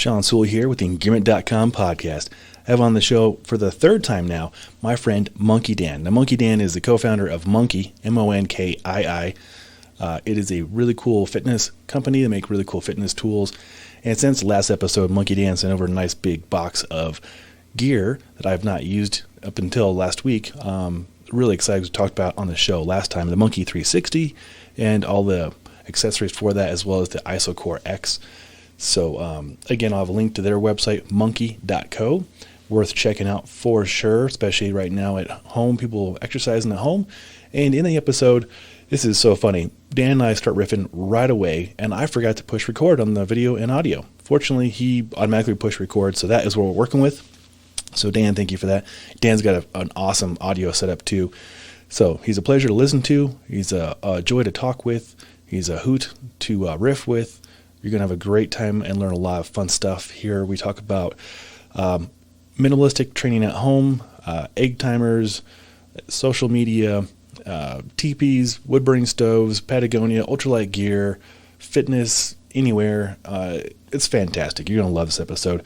Sean Sewell here with the Engearment.com podcast. I have on the show for the third time now my friend Monkii Dan. Now, Monkii Dan is the co-founder of Monkii, Monkii. It is a really cool fitness company that make really cool fitness tools. And since the last episode, Monkii Dan sent over a nice big box of gear that I have not used up until last week. Really excited to talk about on the show last time, the Monkii 360 and all the accessories for that, as well as the IsoCore X. So again, I'll have a link to their website, monkii.co. Worth checking out for sure, especially right now at home, people exercising at home. And in the episode, this is so funny. Dan and I start riffing right away, and I forgot to push record on the video and audio. Fortunately, he automatically pushed record, so that is what we're working with. So Dan, thank you for that. Dan's got an awesome audio setup too. So he's a pleasure to listen to. He's a joy to talk with. He's a hoot to riff with. You're going to have a great time and learn a lot of fun stuff here. We talk about minimalistic training at home, egg timers, social media, teepees, wood burning stoves, Patagonia, ultralight gear, fitness, anywhere. It's fantastic. You're going to love this episode.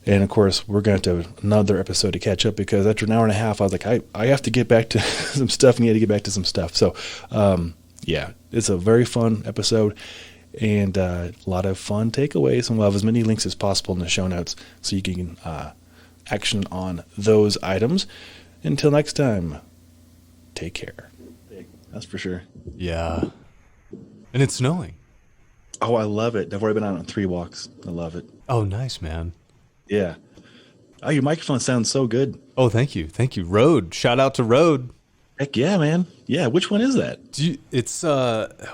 And of course, we're going to have another episode to catch up because after an hour and a half, I was like, I have to get back to some stuff and you had to get back to some stuff. So, yeah, it's a very fun episode. And a lot of fun takeaways, and we'll have as many links as possible in the show notes so you can action on those items. Until next time, take care. That's for sure. Yeah. And it's snowing. Oh, I love it. I've already been out on 3 walks. I love it. Oh, nice, man. Yeah. Oh, your microphone sounds so good. Oh, thank you. Thank you. Rode. Shout out to Rode. Heck yeah, man. Yeah, which one is that?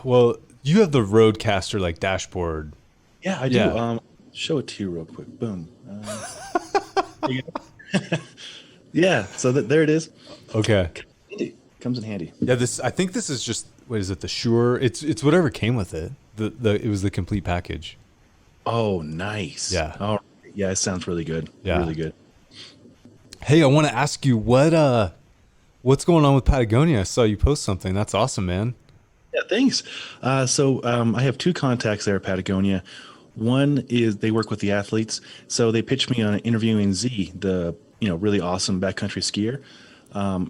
Well, you have the Rodecaster like dashboard. Yeah, I do. Yeah. Show it to you real quick. Boom. There you go. Yeah, so there it is. Okay. Comes in handy. Yeah, I think this is just, what is it, the Shure? It's whatever came with it. It was the complete package. Oh, nice. Yeah. Oh, yeah, it sounds really good. Yeah. Really good. Hey, I want to ask you what's going on with Patagonia? I saw you post something. That's awesome, man. Yeah, thanks. So I have 2 contacts there at Patagonia. One is they work with the athletes. So they pitched me on interviewing Z, the really awesome backcountry skier,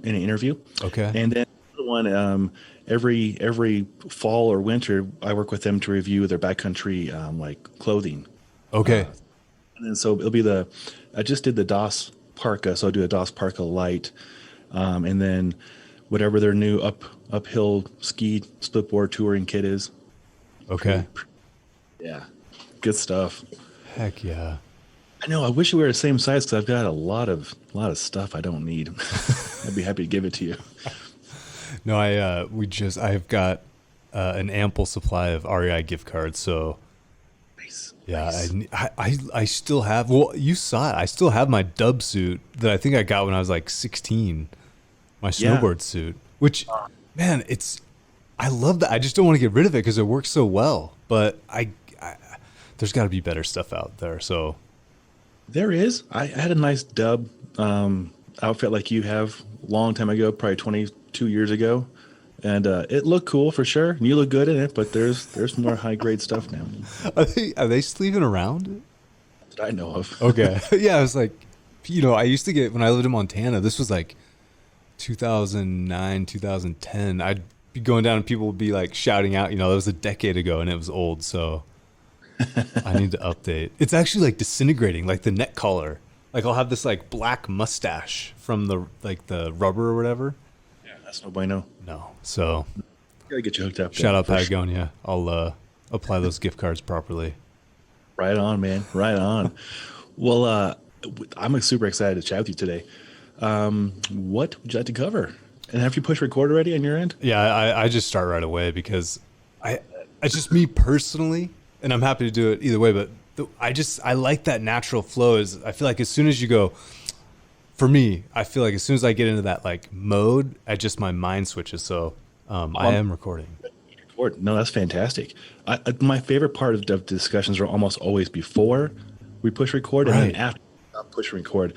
in an interview. Okay. And then the other one, every fall or winter, I work with them to review their backcountry like clothing. Okay. And then so it'll be I just did the DOS Parka, so I'll do a DOS Parka Light, and then whatever their new uphill ski splitboard touring kit is. Okay. Yeah. Good stuff. Heck yeah. I know. I wish we were the same size because I've got a lot of stuff I don't need. I'd be happy to give it to you. No, I've got an ample supply of REI gift cards. So nice. Yeah, nice. I still have, well, you saw it. I still have my dub suit that I think I got when I was like 16. My snowboard suit, which, man, I love that. I just don't want to get rid of it because it works so well. But there's got to be better stuff out there. So there is. I had a nice dub outfit like you have a long time ago, probably 22 years ago, and it looked cool for sure. And you look good in it, but there's more high grade stuff now. Are they sleeving around? That I know of. Okay. Yeah, I was like, I used to get, when I lived in Montana, this was like 2009, 2010, I'd be going down and people would be like shouting out, that was a decade ago and it was old. So I need to update. It's actually like disintegrating, like the neck collar. Like I'll have this like black mustache from the rubber or whatever. Yeah, that's no bueno. No. So gotta get you hooked up. Shout out Patagonia. I'll apply those gift cards properly. Right on, man. Right on. Well, I'm super excited to chat with you today. What would you like to cover? And have you pushed record already on your end? Yeah, I just start right away because it's just me personally, and I'm happy to do it either way. But I like that natural flow. I feel like as soon as you go, for me, I feel like as soon as I get into that like mode, my mind switches. So I am recording. No, that's fantastic. My favorite part of the discussions are almost always before we push record and then after push record.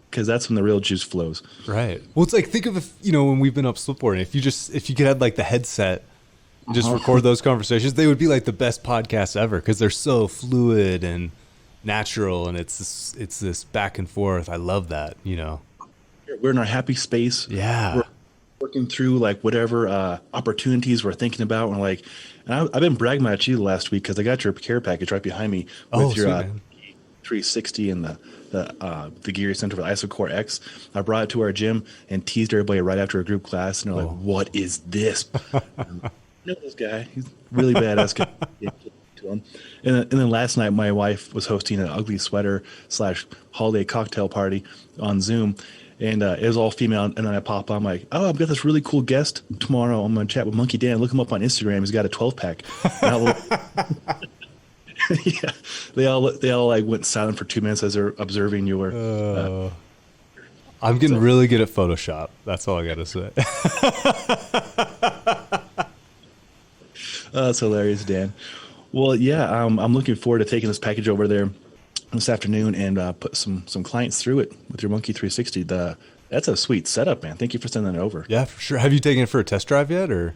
Because that's when the real juice flows. Right. Well, it's like, think of when we've been up splitboarding, if you could have like the headset just record those conversations, they would be like the best podcasts ever because they're so fluid and natural, and it's this back and forth. I love that, you know. We're in our happy space. Yeah. We're working through like whatever opportunities we're thinking about. We're like, and I've been bragging about you the last week because I got your care package right behind me with your sweet, man. 360 and the gear center for the IsoCore X. I brought it to our gym and teased everybody right after a group class, and they're like, "What is this?" I know this guy. He's really badass. To him. And then last night, my wife was hosting an ugly sweater / holiday cocktail party on Zoom. And it was all female, and then I pop on, I'm like, oh, I've got this really cool guest tomorrow. I'm going to chat with Monkii Dan. Look him up on Instagram. He's got a 12-pack. Yeah, they all like went silent for 2 minutes as they're observing your. I'm getting really good at Photoshop. That's all I got to say. That's hilarious, Dan. Well, yeah, I'm looking forward to taking this package over there this afternoon and put some clients through it with your Monkii 360. That's a sweet setup, man. Thank you for sending that over. Yeah, for sure. Have you taken it for a test drive yet, or?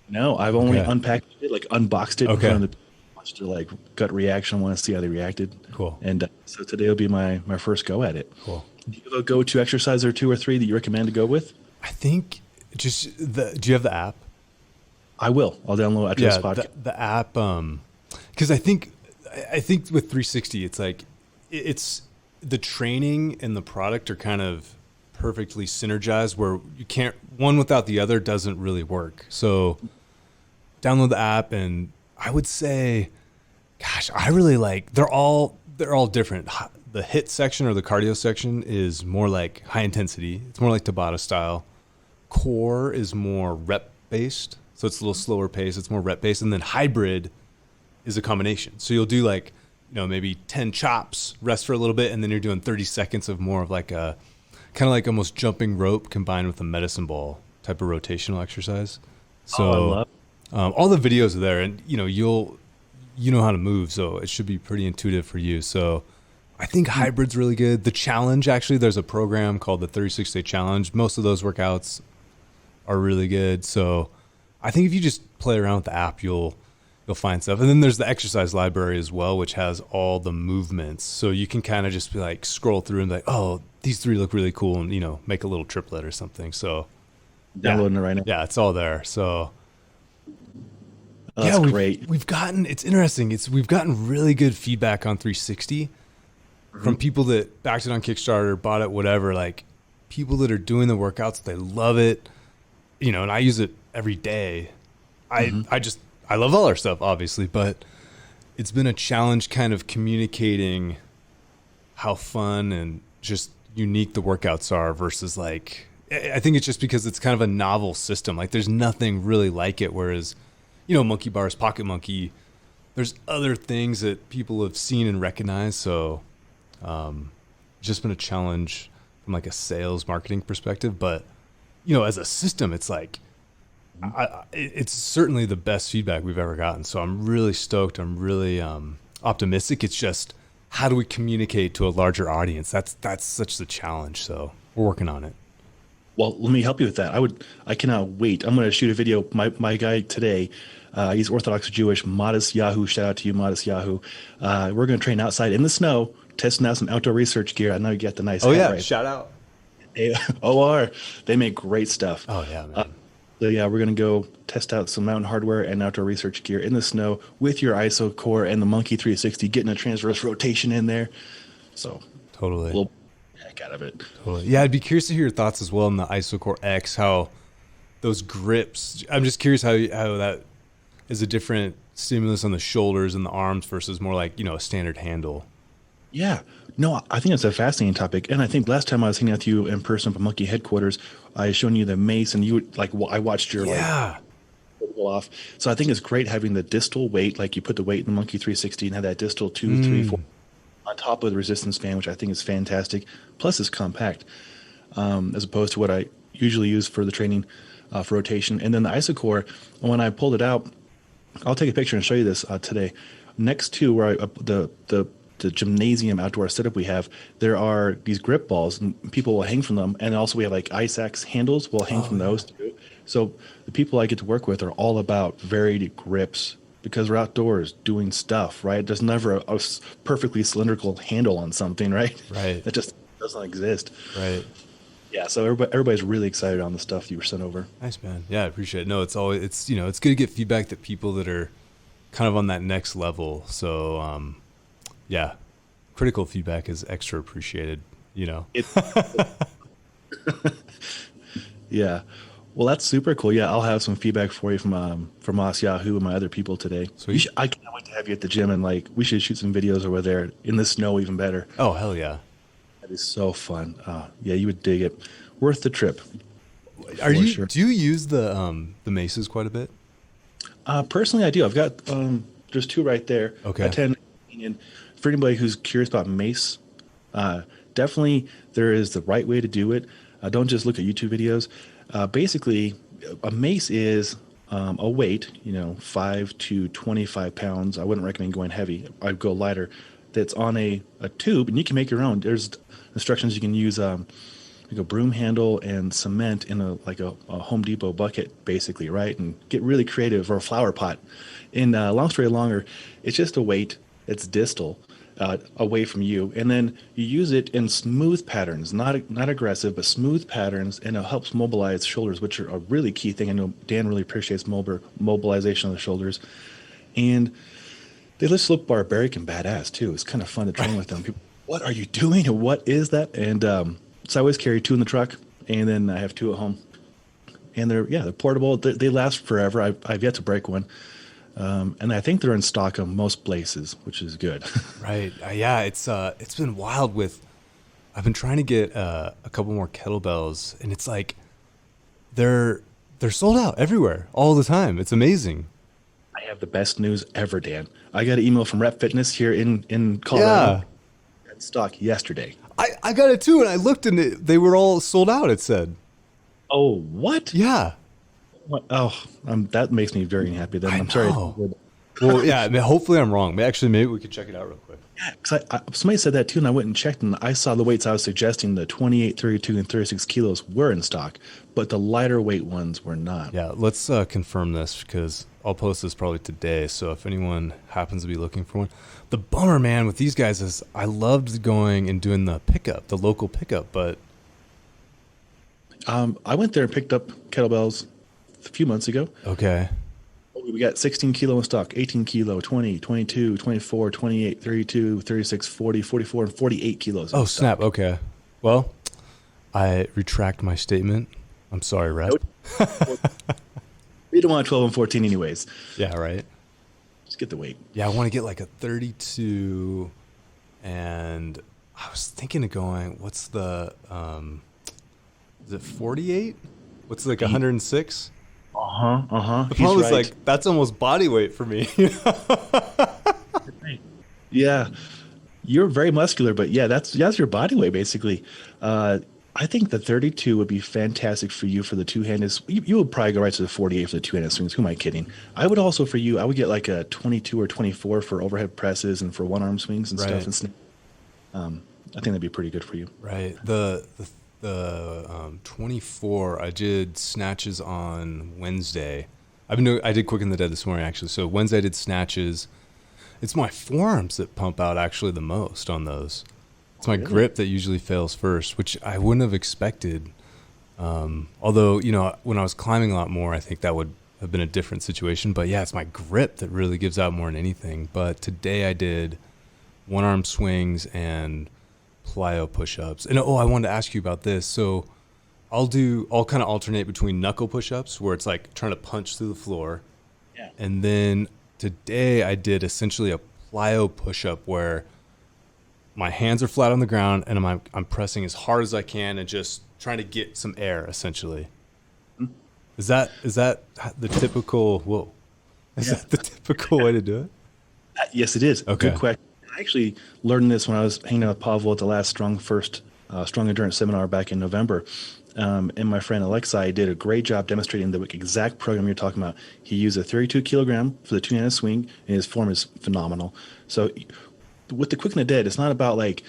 No, I've only unpacked it, like unboxed it. Okay. In front of the watched their like gut reaction. I want to see how they reacted. Cool. And so today will be my first go at it. Cool. Do you have a go-to exercise or 2 or 3 that you recommend to go with? I think do you have the app? I will. I'll download after this podcast. The app, because I think with 360, it's like it's the training and the product are kind of perfectly synergized where you can't, one without the other doesn't really work. So download the app, and I would say, gosh, I really like, they're all different. The HIIT section or the cardio section is more like high intensity. It's more like Tabata style. Core is more rep based. So it's a little slower pace. It's more rep based. And then hybrid is a combination. So you'll do like, maybe 10 chops, rest for a little bit, and then you're doing 30 seconds of more of like a kind of like almost jumping rope combined with a medicine ball type of rotational exercise. So I love all the videos are there, and you know how to move, so it should be pretty intuitive for you. So I think hybrid's really good. The challenge, actually, there's a program called the 36-Day Challenge. Most of those workouts are really good. So I think if you just play around with the app, you'll find stuff. And then there's the exercise library as well, which has all the movements. So you can kind of just be like scroll through and be like, oh, these 3 look really cool, and make a little triplet or something. So downloading it right now. Yeah, it's all there. So that's great. It's interesting. We've gotten really good feedback on 360 from people that backed it on Kickstarter, bought it, whatever. Like people that are doing the workouts, they love it. And I use it every day. I love all our stuff, obviously, but it's been a challenge kind of communicating how fun and just unique the workouts are versus like, I think it's just because it's kind of a novel system. Like there's nothing really like it. Whereas, Monkey Bars, Pocket Monkey, there's other things that people have seen and recognized. So it's just been a challenge from like a sales marketing perspective. But, as a system, it's like, it's certainly the best feedback we've ever gotten. So I'm really stoked. I'm really optimistic. It's just, how do we communicate to a larger audience? That's such the challenge. So we're working on it. Well, let me help you with that. I cannot wait. I'm going to shoot a video. My guy today, he's Orthodox Jewish, Modest Yahoo. Shout out to you, Modest Yahoo. We're going to train outside in the snow, testing out some outdoor research gear. I know you got the nice. Oh yeah, right. Shout out. OR, they make great stuff. Oh yeah, man. So yeah, we're going to go test out some mountain hardware and outdoor research gear in the snow with your IsoCore and the Monkii 360, getting a transverse rotation in there. So totally. We'll heck out of it. Totally. Yeah, I'd be curious to hear your thoughts as well on the IsoCore X, how those grips, I'm just curious how that is a different stimulus on the shoulders and the arms versus more like, a standard handle. Yeah. No, I think it's a fascinating topic. And I think last time I was hanging out with you in person at Monkii headquarters, I was showing you the mace, and you I watched your go off. So I think it's great having the distal weight, like you put the weight in the Monkii 360 and have that distal 2, 3, 4 on top of the resistance band, which I think is fantastic. Plus it's compact, as opposed to what I usually use for the training for rotation. And then the IsoCore, when I pulled it out, I'll take a picture and show you this today. Next to where the gymnasium outdoor setup we have, there are these grip balls, and people will hang from them. And also we have like ice axe handles. We'll hang from those too. So the people I get to work with are all about varied grips because we're outdoors doing stuff, right? There's never perfectly cylindrical handle on something, right? Right. That just doesn't exist. Right. Yeah, so everybody's really excited on the stuff you were sent over. Nice, man. Yeah, I appreciate it. No, it's good to get feedback that people that are kind of on that next level. So, yeah, critical feedback is extra appreciated, It, yeah. Well, that's super cool. Yeah, I'll have some feedback for you from Us Yahoo and my other people today. Sweet. I can't wait to have you at the gym, and like we should shoot some videos over there in the snow, even better. Oh, hell yeah. That is so fun. Yeah, you would dig it. Worth the trip. Do you use the maces quite a bit? Personally, I do. I've got there's two right there. Okay. A 10, and for anybody who's curious about mace, definitely there is the right way to do it. Don't just look at YouTube videos. Basically, a mace is a weight, 5 to 25 pounds. I wouldn't recommend going heavy. I'd go lighter. That's on a tube, and you can make your own. There's instructions. You can use like a broom handle and cement in a Home Depot bucket, basically, right? And get really creative, or a flower pot. And long story longer, it's just a weight. It's distal, away from you, and then you use it in smooth patterns, not aggressive, but smooth patterns, and it helps mobilize shoulders, which are a really key thing. I know Dan really appreciates mobilization of the shoulders, and they just look barbaric and badass too. It's kind of fun to train with them. People, what are you doing, and what is that? And so I always carry 2 in the truck, and then I have 2 at home, and they're portable. They last forever. I've yet to break one. And I think they're in stock on most places, which is good. Right. Yeah, it's been wild I've been trying to get a couple more kettlebells, and it's like they're sold out everywhere all the time. It's amazing. I have the best news ever, Dan. I got an email from Rep Fitness here in Colorado. Yeah. In stock yesterday. I got it too, and I looked, and they were all sold out, it said. Oh, what? Yeah. Oh, that makes me very happy. Then I'm sorry. Well, yeah. I mean, hopefully, I'm wrong. Maybe we could check it out real quick. Yeah, because somebody said that too, and I went and checked, and I saw the weights I was suggesting. The 28, 32, and 36 kilos were in stock, but the lighter weight ones were not. Yeah, let's confirm this, because I'll post this probably today. So if anyone happens to be looking for one, the bummer, man, with these guys is I loved going and doing the local pickup, but I went there and picked up kettlebells a few months ago. Okay. We got 16 kilo in stock, 18 kilo, 20, 22, 24, 28, 32, 36, 40, 44, and 48 kilos. Oh, snap. Okay. Well, I retract my statement. I'm sorry, Rep. We don't want 12 and 14 anyways. Yeah, right. Just get the weight. Yeah, I want to get like a 32, and I was thinking of going, what's the, is it 48? What's like 106? The problem is like that's almost body weight for me. Yeah, you're very muscular, but yeah, that's your body weight basically. I think the 32 would be fantastic for you for the two-handed. You would probably go right to the 48 for the two-handed swings. Who am I kidding? I would also for you. I would get like a 22 or 24 for overhead presses and for one-arm swings and stuff. And I think that'd be pretty good for you. Right. The 24, I did snatches on Wednesday. I did Quick in the Dead this morning, actually. So Wednesday I did snatches. It's my forearms that pump out actually the most on those. It's my grip that usually fails first, which I wouldn't have expected. Although, when I was climbing a lot more, I think that would have been a different situation. But yeah, it's my grip that really gives out more than anything. But today I did one-arm swings and plyo push-ups. And I wanted to ask you about this. So I'll kind of alternate between knuckle push-ups where it's like trying to punch through the floor. Yeah. And then today I did essentially a plyo push-up where my hands are flat on the ground and I'm pressing as hard as I can and just trying to get some air essentially. Mm-hmm. Is that the typical that the typical way to do it? Yes, it is. Okay. Good question. I actually learned this when I was hanging out with Pavel at the last Strong Endurance seminar back in November. And my friend Alexei did a great job demonstrating the exact program you're talking about. He used a 32 kilogram for the two-handed swing, and his form is phenomenal. So with the Quick and the Dead, it's not about like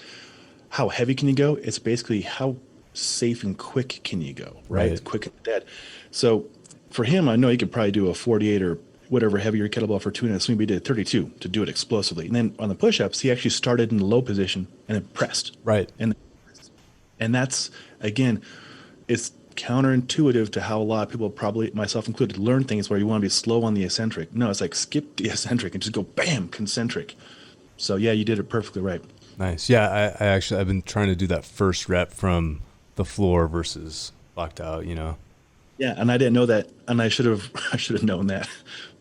how heavy can you go. It's basically how safe and quick can you go, right? It's Quick and the Dead. So for him, I know he could probably do a 48 or whatever heavier kettlebell for 2 minutes swing, but he did 32 to do it explosively. And then on the push-ups, he actually started in the low position and then pressed. Right. And that's, again, it's counterintuitive to how a lot of people, probably myself included, learn things where you want to be slow on the eccentric. No, it's like skip the eccentric and just go bam, concentric. So yeah, you did it perfectly right. Nice. Yeah, I've been trying to do that first rep from the floor versus locked out, you know. Yeah, and I didn't know that, and I should have known that.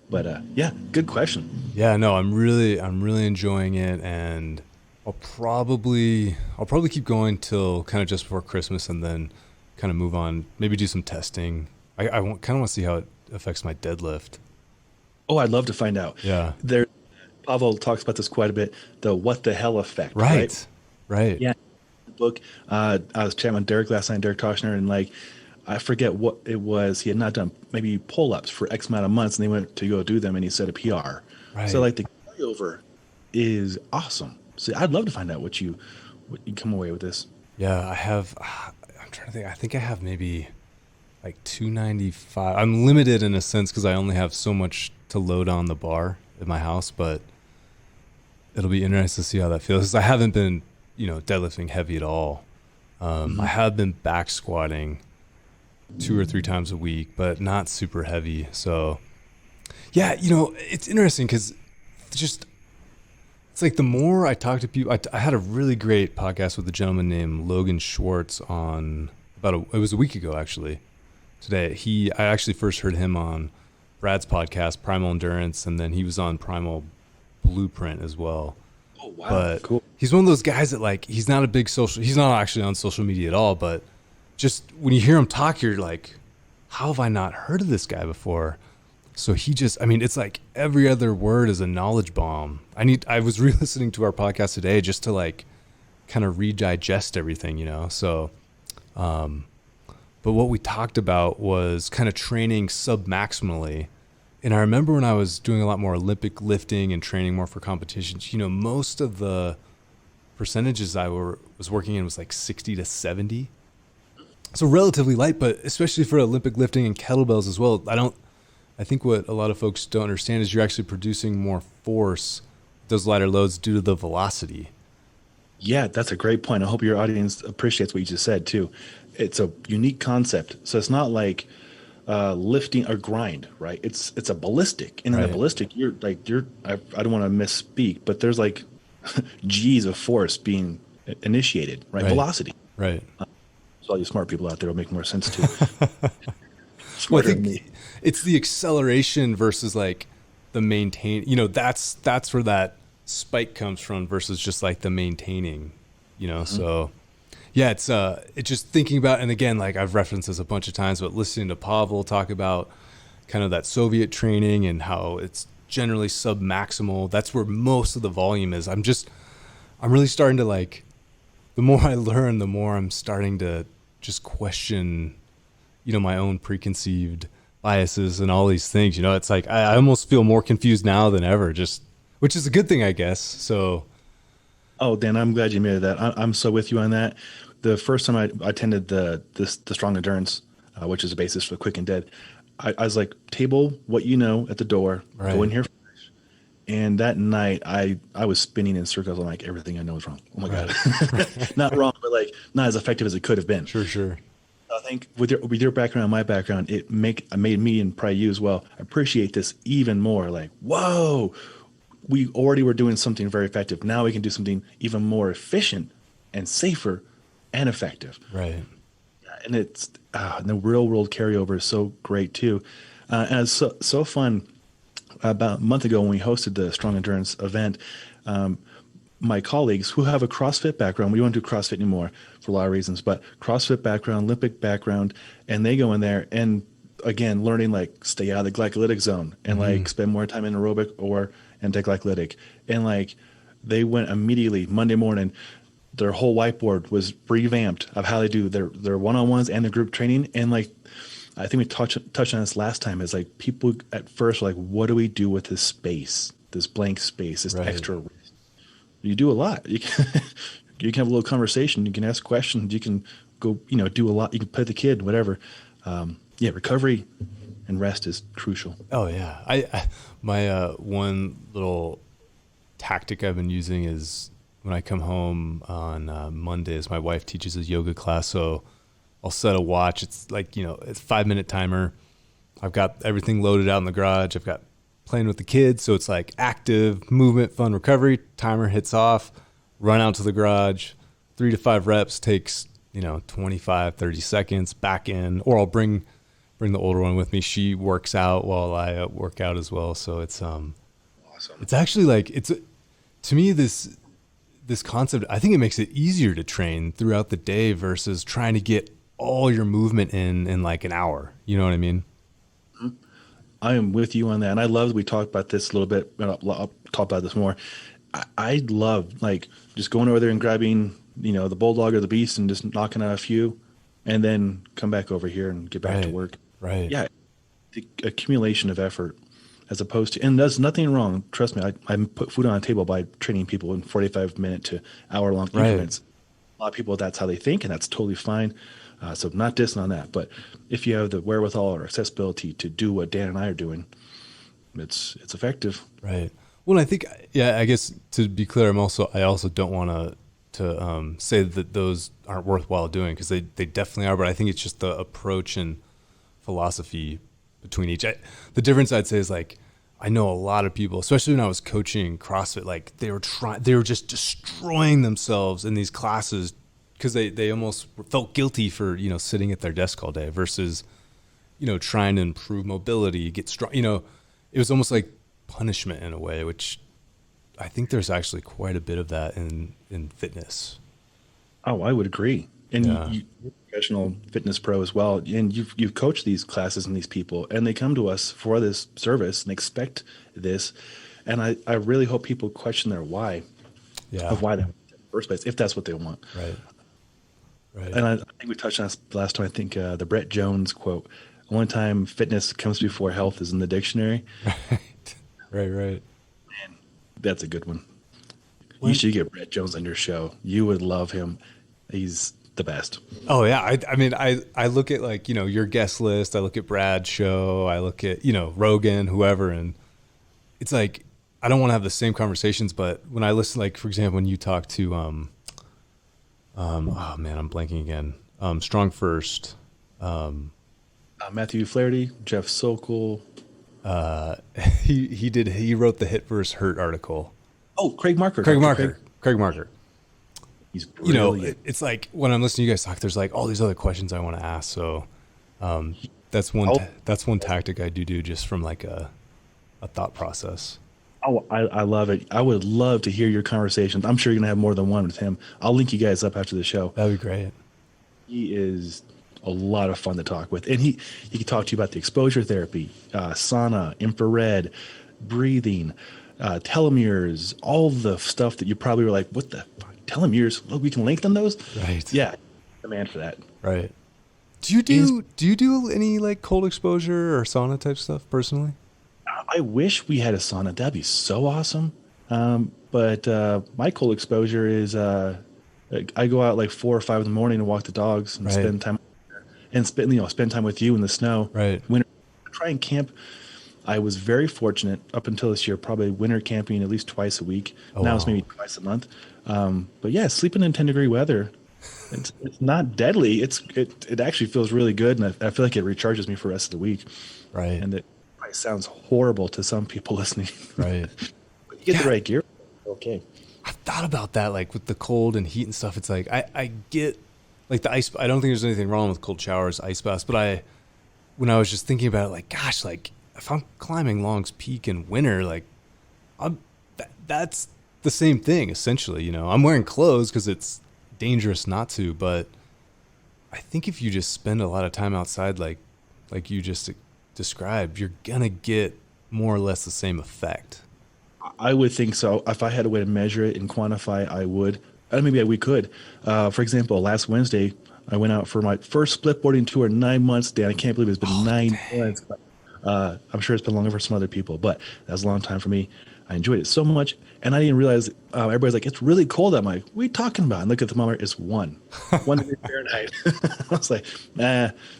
But yeah, good question. Yeah, no, I'm really enjoying it, and I'll probably keep going till kind of just before Christmas, and then kind of move on. Maybe do some testing. I kind of want to see how it affects my deadlift. Oh, I'd love to find out. Yeah, Pavel talks about this quite a bit. The what the hell effect. Right. Yeah. Book. I was chatting with Derek last night, Derek Toshner, and like, I forget what it was. He had not done maybe pull-ups for X amount of months, and they went to go do them, and he set a PR. Right. So like the carryover is awesome. So I'd love to find out what you come away with this. Yeah, I have. I'm trying to think. I think I have maybe like 295. I'm limited in a sense because I only have so much to load on the bar at my house, but it'll be interesting to see how that feels. I haven't been, deadlifting heavy at all. I have been back squatting 2 or 3 times a week, but not super heavy. So yeah, it's interesting because it's like the more I talk to people, I had a really great podcast with a gentleman named Logan Schwartz on it was a week ago, actually, today. I actually first heard him on Brad's podcast, Primal Endurance, and then he was on Primal Blueprint as well. Oh, wow. But cool. He's one of those guys that, like, he's not actually on social media at all, but just when you hear him talk, you're like, how have I not heard of this guy before? So it's like every other word is a knowledge bomb. I was re-listening to our podcast today just to like kind of redigest everything, So, but what we talked about was kind of training sub-maximally. And I remember when I was doing a lot more Olympic lifting and training more for competitions, most of the percentages I was working in was like 60 to 70. So relatively light, but especially for Olympic lifting and kettlebells as well. I think what a lot of folks don't understand is you're actually producing more force with those lighter loads due to the velocity. Yeah, that's a great point. I hope your audience appreciates what you just said too. It's a unique concept. So it's not like lifting or grind, right? It's a ballistic, and in a ballistic, I don't want to misspeak, but there's like G's of force being initiated, right? Velocity, right? So all you smart people out there will make more sense too. Well, I think it's the acceleration versus like the maintain. That's where that spike comes from versus just like the maintaining. So yeah, it's just thinking about, and again, like I've referenced this a bunch of times, but listening to Pavel talk about kind of that Soviet training and how it's generally sub-maximal. That's where most of the volume is. I'm really starting to like, the more I learn, the more I'm starting to just question, my own preconceived biases and all these things. It's like I almost feel more confused now than ever, which is a good thing, I guess. So. Oh, Dan, I'm glad you admitted that. I'm so with you on that. The first time I attended the Strong Endurance, which is the basis for Quick and Dead, I was like, table what you know at the door, go in here fresh. And that night, I was spinning in circles on like everything I know is wrong. Oh my God. Not wrong, but like not as effective as it could have been. Sure. I think with your background and my background, it made me, and probably you as well, appreciate this even more. Like, whoa, we already were doing something very effective. Now we can do something even more efficient and safer and effective. Right. And it's and the real world carryover is so great too. And it's so fun. About a month ago when we hosted the Strong Endurance event, my colleagues who have a CrossFit background, we don't do CrossFit anymore for a lot of reasons, but CrossFit background, Olympic background, and they go in there and again, learning like stay out of the glycolytic zone and like spend more time in aerobic or anti-glycolytic. And like they went immediately Monday morning, their whole whiteboard was revamped of how they do their one-on-ones and their group training. And like, I think we touched on this last time, is like people at first are like, what do we do with this space, this blank space, this extra? You do a lot. You can have a little conversation. You can ask questions. You can go, do a lot. You can play the kid, whatever. Recovery and rest is crucial. Oh yeah. I my one little tactic I've been using is when I come home on Mondays, my wife teaches a yoga class, so I'll set a watch. It's like, it's 5-minute timer. I've got everything loaded out in the garage. I've got playing with the kids, so it's like active movement, fun recovery. Timer hits off, run out to the garage, 3 to 5 reps, takes 25, 30 seconds, back in, or I'll bring the older one with me. She works out while I work out as well. So it's Awesome. it's actually like, to me, this concept, I think it makes it easier to train throughout the day versus trying to get all your movement in like an hour. You know what I mean? I am with you on that. And I love that we talked about this a little bit. I'll talk about this more. I love like just going over there and grabbing, the bulldog or the beast and just knocking out a few and then come back over here and get back to work. Right. Yeah. The accumulation of effort as opposed to, and there's nothing wrong. Trust me. I put food on the table by training people in 45-minute to hour-long increments. A lot of people, that's how they think, and that's totally fine. So not dissing on that, but if you have the wherewithal or accessibility to do what Dan and I are doing, it's effective. Right. Well, I think, I guess to be clear, I also don't want to say that those aren't worthwhile doing, because they definitely are. But I think it's just the approach and philosophy between each. The difference I'd say is like, I know a lot of people, especially when I was coaching CrossFit, like they were just destroying themselves in these classes because they almost felt guilty for, sitting at their desk all day versus, trying to improve mobility, get strong. It was almost like punishment in a way, which I think there's actually quite a bit of that in fitness. Oh, I would agree. And Yeah. you're a professional fitness pro as well. And you've coached these classes and these people, and they come to us for this service and expect this. And I really hope people question their why of why they want it in the first place, if that's what they want. Right. And I think we touched on this last time. I think the Brett Jones quote, "One time fitness comes before health," is in the dictionary. Right. That's a good one. You should get Brett Jones on your show. You would love him. He's the best. Oh yeah. I mean, I look at like, your guest list. I look at Brad's show. I look at, Rogan, whoever. And it's like, I don't want to have the same conversations, but when I listen, like, for example, when you talk to, oh man, I'm blanking again. Strong First. Matthew Flaherty, Jeff Sokol. He wrote the Hit vs. Hurt article. Oh, Craig Marker. Craig Marker. He's brilliant. It's like when I'm listening to you guys talk, there's like all these other questions I want to ask. So, that's one tactic I do just from like a thought process. Oh, I love it. I would love to hear your conversations. I'm sure you're going to have more than one with him. I'll link you guys up after the show. That'd be great. He is a lot of fun to talk with. And he can talk to you about the exposure therapy, sauna, infrared, breathing, telomeres, all the stuff that you probably were like, what the fuck? Telomeres? Look, we can lengthen those? Right. Yeah. The man for that. Right. Do you do any like cold exposure or sauna type stuff personally? I wish we had a sauna. That'd be so awesome. But my cold exposure is I go out like 4 or 5 in the morning and walk the dogs and spend time spend time with you in the snow. Right. Winter, try and camp. I was very fortunate up until this year, probably winter camping at least twice a week. Now it's maybe twice a month. But yeah, sleeping in 10-degree weather, it's not deadly. It actually feels really good, and I feel like it recharges me for the rest of the week. Right. And it probably sounds horrible to some people listening. Right. But you get the right gear. Okay. I've thought about that, like with the cold and heat and stuff. It's like I get like the ice. I don't think there's anything wrong with cold showers, ice baths. But when I was just thinking about it, like, gosh, like if I'm climbing Long's Peak in winter, like that's the same thing essentially. I'm wearing clothes because it's dangerous not to. But I think if you just spend a lot of time outside, like you just described, you're gonna get more or less the same effect. I would think so. If I had a way to measure it and quantify, I would. Maybe we could. For example, last Wednesday, I went out for my first splitboarding tour in 9 months. Dan, I can't believe it's been 9 months. I'm sure it's been longer for some other people, but that was a long time for me. I enjoyed it so much, and I didn't realize everybody's like, it's really cold. I'm like, what are you talking about? And look at the thermometer, it's 1 degree Fahrenheit. I was like,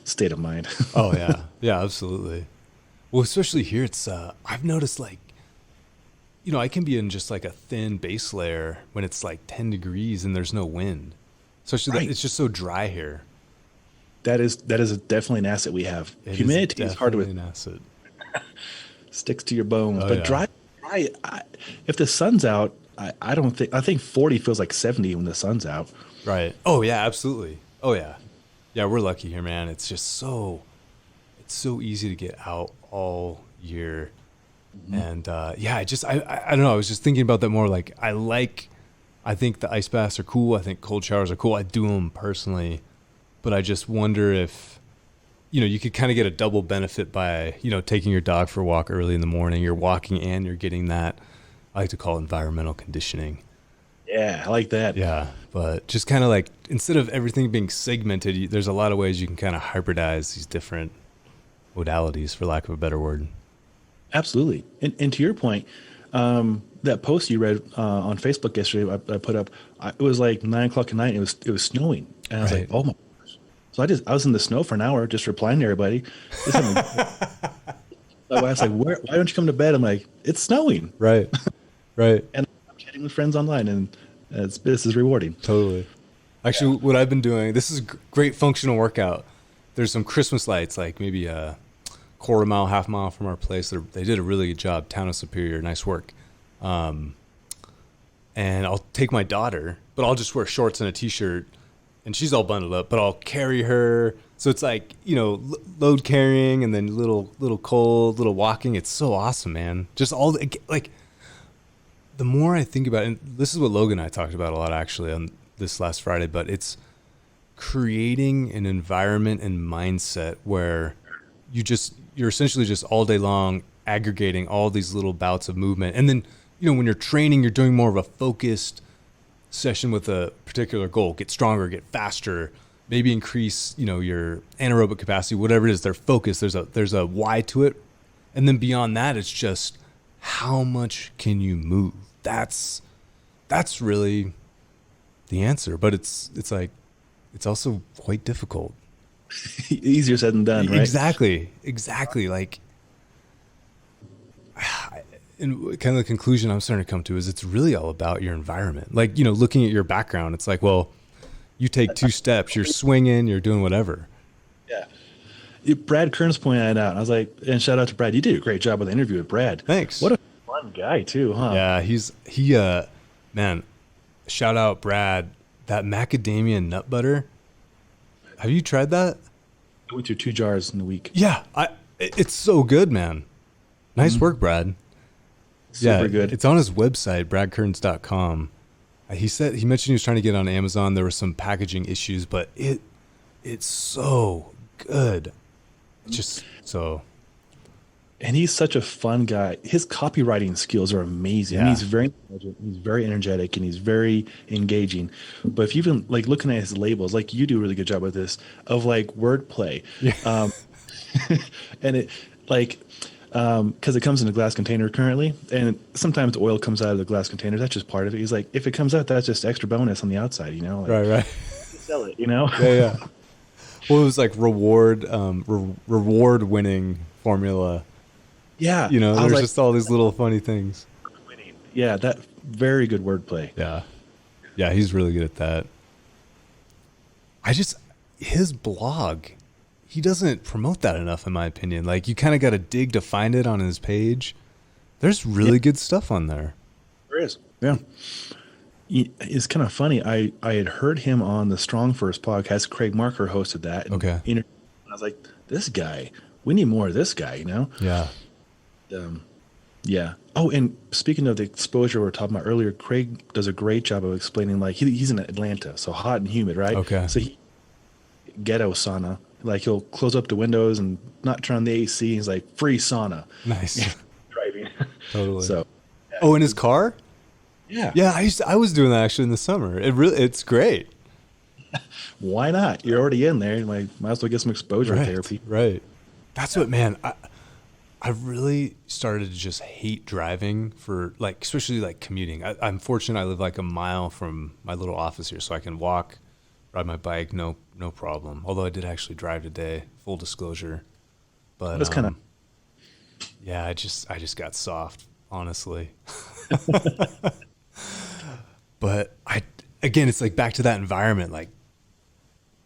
state of mind. Oh, yeah. Yeah, absolutely. Well, especially here, it's I've noticed like, I can be in just like a thin base layer when it's like 10 degrees and there's no wind. Especially Right. that it's just so dry here. That is definitely an asset we have. Humidity is hard definitely to an asset. sticks to your bones, Oh but yeah. dry. If the sun's out, I don't think I think 40 feels like 70 when the sun's out. Right. Oh yeah, absolutely. Oh yeah. Yeah, we're lucky here, man. It's just it's so easy to get out all year. And yeah, I don't know. I was just thinking about that more. Like I think the ice baths are cool. I think cold showers are cool. I do them personally, but I just wonder if, you could kind of get a double benefit by, taking your dog for a walk early in the morning. You're walking and you're getting that, I like to call environmental conditioning. Yeah, I like that. Yeah. But just kind of like, instead of everything being segmented, there's a lot of ways you can kind of hybridize these different modalities, for lack of a better word. Absolutely. And to your point, that post you read on Facebook yesterday, I put up. It was like 9 o'clock at night. It was snowing, and I was Right. like, "Oh my gosh!" So I was in the snow for an hour, just replying to everybody. My wife's like, Why don't you come to bed?" I'm like, "It's snowing," Right. Right. and I'm chatting with friends online, and this is rewarding. Totally. Actually, what I've been doing, this is a great functional workout. There's some Christmas lights, like maybe a quarter mile, half mile from our place. They did a really good job. Town of Superior, nice work. And I'll take my daughter, but I'll just wear shorts and a t-shirt, and she's all bundled up, but I'll carry her. So it's like, load carrying and then little cold, little walking. It's so awesome, man. Just like the more I think about it, and this is what Logan and I talked about a lot actually on this last Friday, but it's creating an environment and mindset where you're essentially just all day long aggregating all these little bouts of movement. And then, when you're training, you're doing more of a focused session with a particular goal, get stronger, get faster, maybe increase, your anaerobic capacity, whatever it is, they're focused. There's a why to it. And then beyond that, it's just how much can you move? That's really the answer, but it's also quite difficult. Easier said than done, right? Exactly. Like, and kind of the conclusion I'm starting to come to is it's really all about your environment. Like, looking at your background, it's like, well, you take 2 steps, you're swinging, you're doing whatever. Yeah. Brad Kearns pointed that out. I was like, and shout out to Brad. You did a great job with the interview with Brad. Thanks. What a fun guy too, huh? Yeah, man, shout out Brad. That macadamia nut butter. Have you tried that? I went through 2 jars in a week. Yeah, it's so good, man. Nice work, Brad. Super good. It's on his website, bradkearns.com. He mentioned he was trying to get on Amazon. There were some packaging issues, but it's so good. It's just so. And he's such a fun guy. His copywriting skills are amazing. Yeah. He's very intelligent, he's very energetic, and he's very engaging. But if you've been like looking at his labels, like you do a really good job with this, of like wordplay. Yeah. And it like because it comes in a glass container currently, and sometimes oil comes out of the glass container. That's just part of it. He's like, if it comes out, that's just extra bonus on the outside, like, Right. sell it, Yeah. Well, it was like reward winning formula. Yeah. There's just all these little funny things. Yeah, that very good wordplay. Yeah, he's really good at that. His blog, he doesn't promote that enough, in my opinion. Like, you kind of got to dig to find it on his page. There's really good stuff on there. There is. Yeah. It's kind of funny. I had heard him on the Strong First podcast. Craig Marker hosted that. And Okay. I was like, this guy, we need more of this guy, Yeah. Yeah. Oh, and speaking of the exposure we were talking about earlier, Craig does a great job of explaining, like, he's in Atlanta, so hot and humid, right? Okay. So ghetto sauna. Like, he'll close up the windows and not turn on the AC. He's like, free sauna. Nice. Driving. Totally. So. Oh, in his car? Yeah. Yeah, I was doing that actually in the summer. It's great. Why not? You're already in there. Might as well get some exposure therapy. Right. That's what, man. I really started to just hate driving for, like, especially like commuting. I'm fortunate I live like a mile from my little office here, so I can walk, ride my bike, no problem. Although I did actually drive today, full disclosure. But That's kind of Yeah, I just got soft, honestly. But again, it's like back to that environment. Like,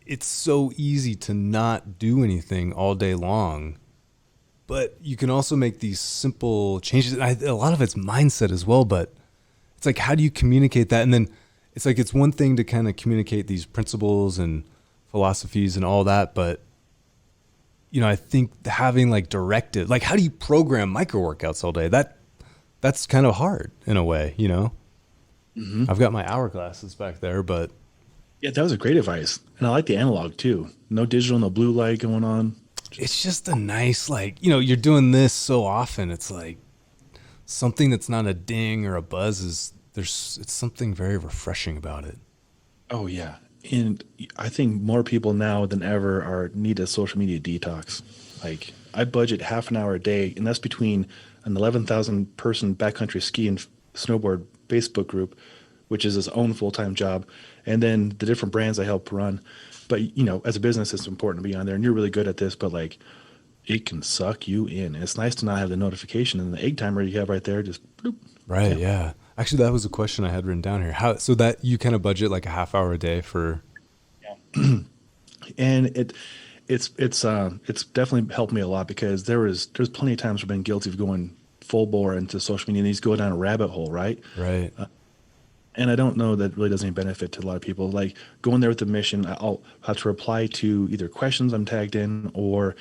it's so easy to not do anything all day long, but you can also make these simple changes. And a lot of it's mindset as well, but it's like, how do you communicate that? And then it's like, it's one thing to kind of communicate these principles and philosophies and all that, but you know, I think having like directed, like, how do you program micro workouts all day? That's kind of hard in a way, you know. I've got my hourglasses back there, but Yeah, that was a great advice. And I like the analog too. No digital, no blue light going on. it's just a nice, like, you know, you're doing this so often. It's like something that's not a ding or a buzz it's something very refreshing about it. Oh yeah. And I think more people now than ever need a social media detox. Like I budget half an hour a day, and that's between an 11,000 person backcountry ski and snowboard Facebook group, which is his own full-time job, and then the different brands I help run. But you know, as a business, it's important to be on there, and you're really good at this. But like, it can suck you in. It's nice to not have the notification and the egg timer you have right there. Just bloop. Right. Yeah. Actually, that was a question I had written down here. How, so that you kind of budget like a half hour a day for. Yeah. And it's definitely helped me a lot, because there's plenty of times I've been guilty of going full bore into social media, and these go down a rabbit hole, right? Right. And I don't know that really does any benefit to a lot of people. Like going there with the mission, I'll have to reply to either questions I'm tagged in, or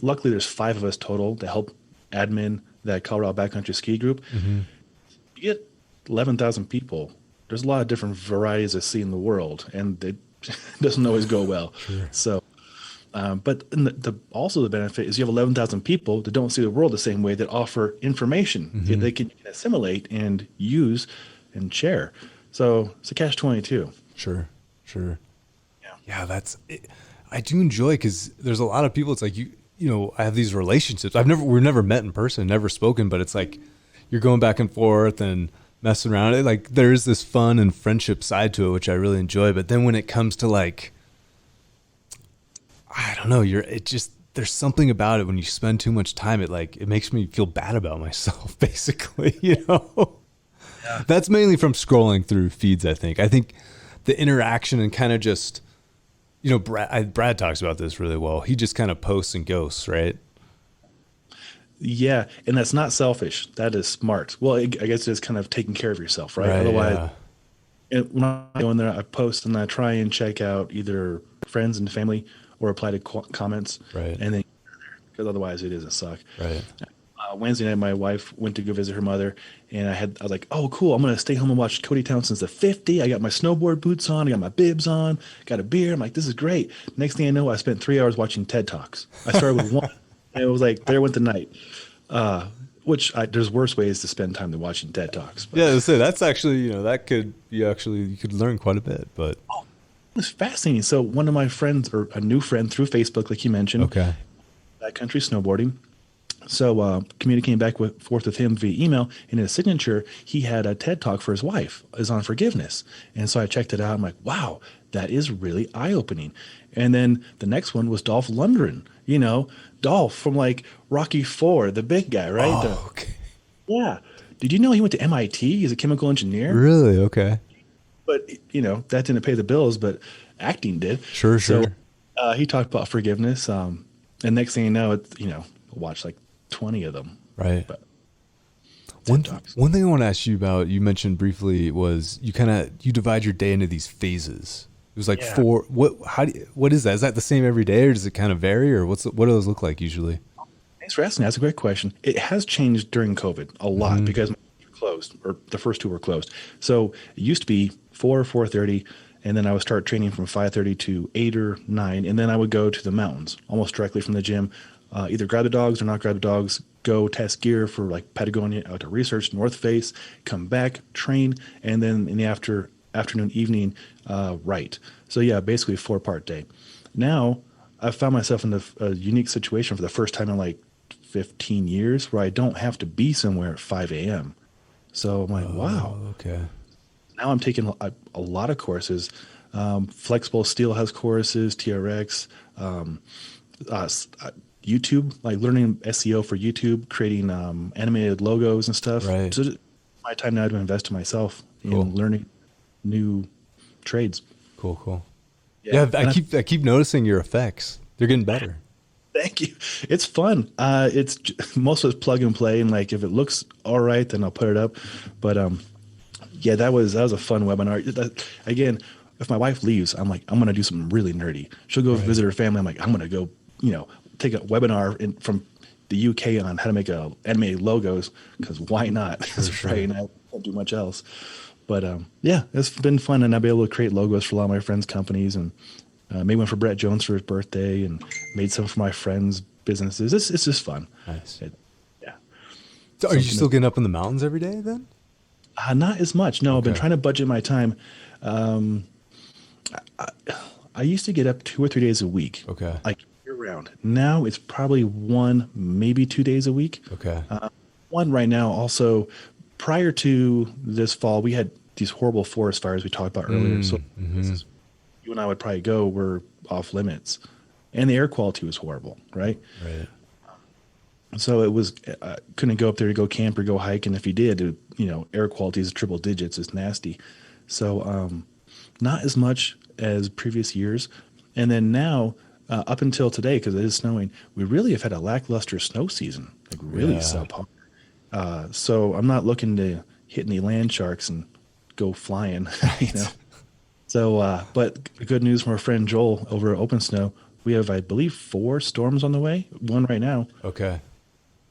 luckily there's 5 of us total to help admin that Colorado backcountry ski group. You get 11,000 people. There's a lot of different varieties of sea in the world, and it doesn't always go well. Sure. So, but also the benefit is you have 11,000 people that don't see the world the same way, that offer information that they can assimilate and use and share. So it's a catch-22. Sure. Sure. Yeah. Yeah. That's it. I do enjoy, because there's a lot of people. It's like, you know, I have these relationships. We've never met in person, never spoken, but it's like you're going back and forth and messing around. Like there is this fun and friendship side to it, which I really enjoy. But then when it comes to like, I don't know, there's something about it when you spend too much time. It makes me feel bad about myself, basically, you know. Yeah. That's mainly from scrolling through feeds. I think the interaction and kind of just, you know, Brad talks about this really well. He just kind of posts and ghosts, right? Yeah, and that's not selfish. That is smart. Well, I guess it's kind of taking care of yourself, right? Otherwise, when I go in there, I post and I try and check out either friends and family or reply to comments, right? And then, because otherwise it is a suck, right? Wednesday night, my wife went to go visit her mother, and I was like, oh, cool, I'm going to stay home and watch Cody Townsend's The 50. I got my snowboard boots on. I got my bibs on. Got a beer. I'm like, this is great. Next thing I know, I spent 3 hours watching TED Talks. I started with one, and it was like, there went the night. There's worse ways to spend time than watching TED Talks. But. Yeah, that's actually, you know, you could learn quite a bit, but. Oh, it was fascinating. So one of my friends, or a new friend through Facebook, like you mentioned, okay, backcountry snowboarding. So communicating back forth with him via email, in his signature, he had a TED Talk for his wife, is on forgiveness. And so I checked it out. I'm like, wow, that is really eye-opening. And then the next one was Dolph Lundgren, you know, Dolph from like Rocky IV, the big guy, right? Oh, okay. Yeah. Did you know he went to MIT? He's a chemical engineer. Really? Okay. But, you know, that didn't pay the bills, but acting did. Sure. So he talked about forgiveness. And next thing you know, it's, you know, watch like 20 of them. Right. But one thing I want to ask you about, you mentioned briefly, was you divide your day into these phases. It was like 4. What is that? Is that the same every day, or does it kind of vary, or what do those look like usually? Thanks for asking. That's a great question. It has changed during COVID a lot, because my closed, or the first 2 were closed. So it used to be 4:30, and then I would start training from 5:30 to 8 or 9, and then I would go to the mountains almost directly from the gym. Either grab the dogs or not grab the dogs, go test gear for like Patagonia, out to research, North Face, come back, train, and then in the afternoon, evening, write. So yeah, basically a 4-part day. Now I've found myself in a unique situation for the first time in like 15 years, where I don't have to be somewhere at 5 a.m. So I'm like, wow. Okay. Now I'm taking a lot of courses. Flexible Steel has courses, TRX, YouTube, like learning SEO for YouTube, creating animated logos and stuff. Right. So it's my time now to invest in myself Cool. in learning new trades. Cool. Yeah, I keep noticing your effects. They're getting better. Thank you. It's fun. Most of it's plug and play, and like if it looks all right, then I'll put it up. But yeah, that was a fun webinar. Again, if my wife leaves, I'm like, I'm gonna do something really nerdy. She'll go visit her family. I'm like, I'm gonna go, take a webinar from the UK on how to make animated logos, because why not? Sure. Right, and I don't do much else. But yeah, it's been fun, and I'll be able to create logos for a lot of my friends' companies, and made one for Brett Jones for his birthday, and made some for my friends' businesses. It's just fun. Nice. Yeah. So are you still getting up in the mountains every day then? Not as much. No, I've been trying to budget my time. I used to get up 2 or 3 days a week. Okay. Like year round. Now it's probably 1, maybe 2 days a week. Okay. One right now. Also, prior to this fall, we had these horrible forest fires we talked about earlier. So you and I would probably go, we're off limits. And the air quality was horrible, right? Right. So it was, couldn't go up there to go camp or go hike. And if you did, air quality is triple digits. It's nasty. So not as much as previous years. And then now, up until today, because it is snowing, we really have had a lackluster snow season, like really subpar. So I'm not looking to hit any land sharks and go flying, So, but good news from our friend Joel over at Open Snow. We have, I believe, 4 storms on the way. 1 right now. Okay.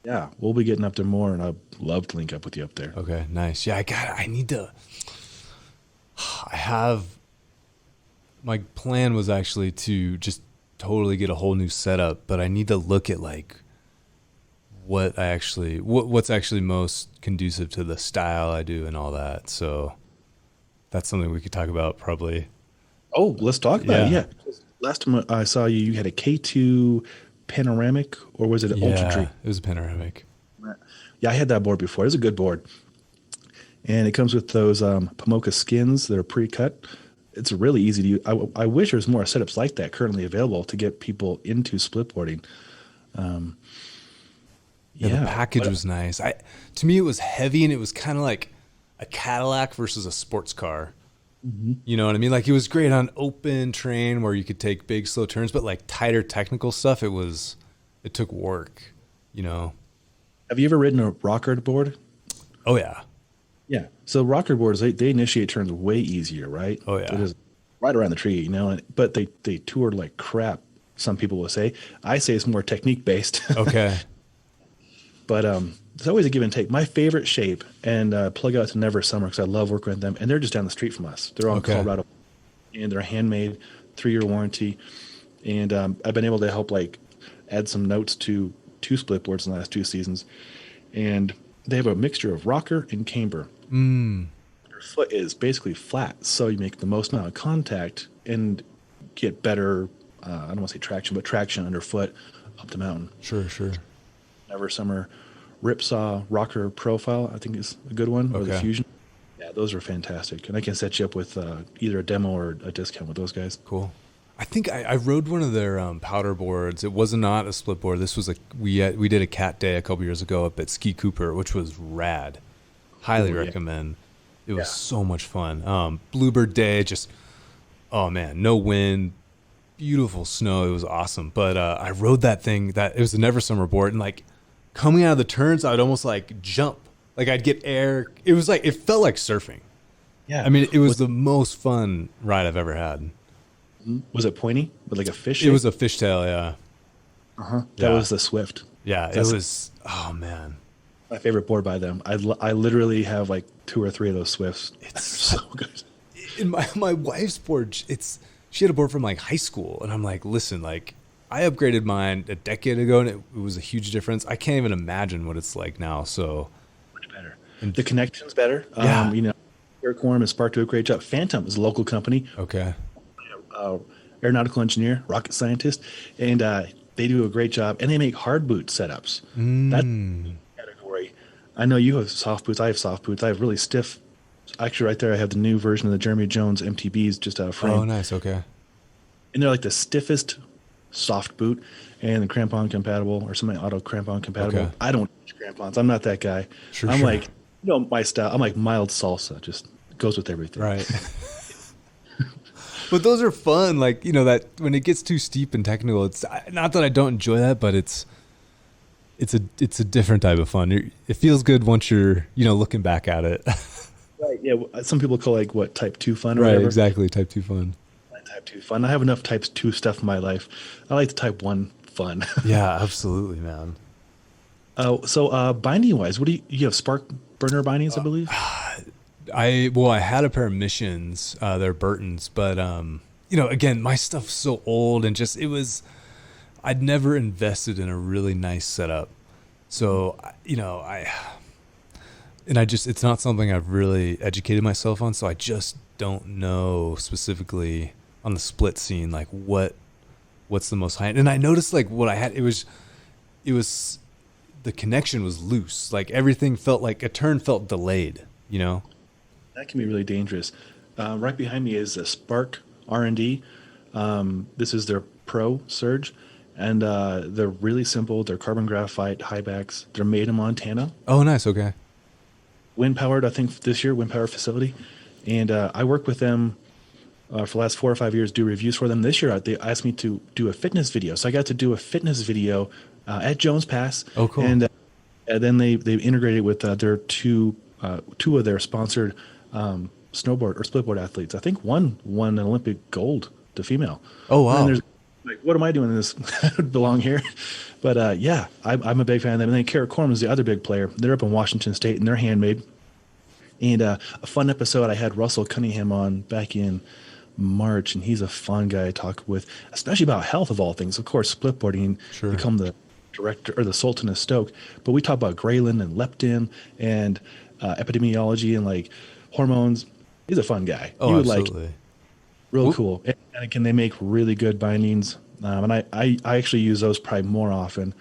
Yeah, we'll be getting up there more, and I'd love to link up with you up there. Okay, nice. Yeah, I need to. My plan was actually to just totally get a whole new setup, but I need to look at like what's actually most conducive to the style I do and all that. So that's something we could talk about probably. Oh, let's talk about it. Yeah. Last time I saw you, you had a K2 panoramic, or was it an Ultra Tree? It was a panoramic. Yeah, I had that board before. It's a good board. And it comes with those Pomoka skins that are pre-cut. It's really easy to use. I wish there's more setups like that currently available to get people into split boarding. The package was nice. To me, it was heavy, and it was kind of like a Cadillac versus a sports car. Mm-hmm. You know what I mean? Like, it was great on open terrain where you could take big, slow turns, but like tighter technical stuff, it took work, Have you ever ridden a rocker board? Oh, yeah. Yeah. So rocker boards, they initiate turns way easier, right? Oh, yeah. They're just right around the tree, but they tour like crap, some people will say. I say it's more technique based. Okay. But it's always a give and take. My favorite shape, and plug out to Never Summer, because I love working with them, and they're just down the street from us. They're on Colorado, and they're handmade, 3-year warranty. And I've been able to help like add some notes to 2 split boards in the last 2 seasons. And they have a mixture of rocker and camber. Your foot is basically flat, so you make the most amount of contact and get better, I don't want to say traction, but traction underfoot up the mountain. Sure. Never Summer Ripsaw Rocker Profile, I think is a good one, or the Fusion. Yeah, those are fantastic. And I can set you up with either a demo or a discount with those guys. Cool. I think I rode one of their powder boards. It was not a split board. This was we did a cat day a couple years ago up at Ski Cooper, which was rad. Highly recommend. It was so much fun. Bluebird Day, just no wind, beautiful snow. It was awesome. But I rode that thing. It was a Never Summer board, and like coming out of the turns, I'd almost like jump. Like I'd get air. It was like, it felt like surfing. Yeah. I mean, it was the most fun ride I've ever had. Was it pointy with like a fish? It was a fishtail, yeah. That was the Swift. Yeah, it was. Oh man, my favorite board by them. I literally have like 2 or 3 of those Swifts. It's so good. In my wife's board, she had a board from like high school, and I'm like, listen, like I upgraded mine a decade ago, and it was a huge difference. I can't even imagine what it's like now. So much better. And the connection's better. Yeah. Eric Warren and Spark do a great job. Phantom is a local company. Okay. Aeronautical engineer, rocket scientist, and they do a great job. And they make hard boot setups. That category. I know you have soft boots. I have soft boots. I have really stiff. Actually, right there, I have the new version of the Jeremy Jones MTBs just out of frame. Oh, nice. Okay. And they're like the stiffest soft boot and crampon compatible or something auto crampon compatible. Okay. I don't use crampons. I'm not that guy. Sure, I'm sure. like, my style. I'm like mild salsa, just goes with everything. Right. But those are fun. Like, that when it gets too steep and technical, it's not that I don't enjoy that, but it's a different type of fun. It feels good once you're, looking back at it. Right. Yeah. Some people call what type 2 fun or Right. whatever. Exactly. Type 2 fun. Type 2 fun. I have enough types 2 stuff in my life. I like the type 1 fun. Yeah, absolutely, man. So binding wise, what do you have? Spark burner bindings, I believe. I had a pair of Missions, they're Burton's, but again, my stuff's so old and I'd never invested in a really nice setup. So, it's not something I've really educated myself on. So I just don't know specifically on the split scene, like what's the most high end. And I noticed like what I had, it was the connection was loose. Like everything felt like a turn felt delayed, That can be really dangerous. Right behind me is a Spark R&D. This is their Pro Surge, and they're really simple. They're carbon graphite high backs. They're made in Montana. Oh, nice. Okay. Wind powered, I think this year, wind power facility. And I work with them for the last 4 or 5 years, do reviews for them. This year, they asked me to do a fitness video. So I got to do a fitness video at Jones Pass. Oh, cool. And then they integrated with their two of their sponsored snowboard or splitboard athletes. I think one won an Olympic gold to female. Oh, wow. And there's like, what am I doing in this? I don't belong here. But I'm a big fan of them. And then Kara Corm is the other big player. They're up in Washington State, and they're handmade. And a fun episode, I had Russell Cunningham on back in March, and he's a fun guy to talk with, especially about health of all things. Of course, splitboarding, Sure. become the director or the Sultan of Stoke. But we talk about ghrelin and leptin and epidemiology and like hormones. He's a fun guy. Oh, you would absolutely. like real cool. And again, they make really good bindings. And I actually use those probably more often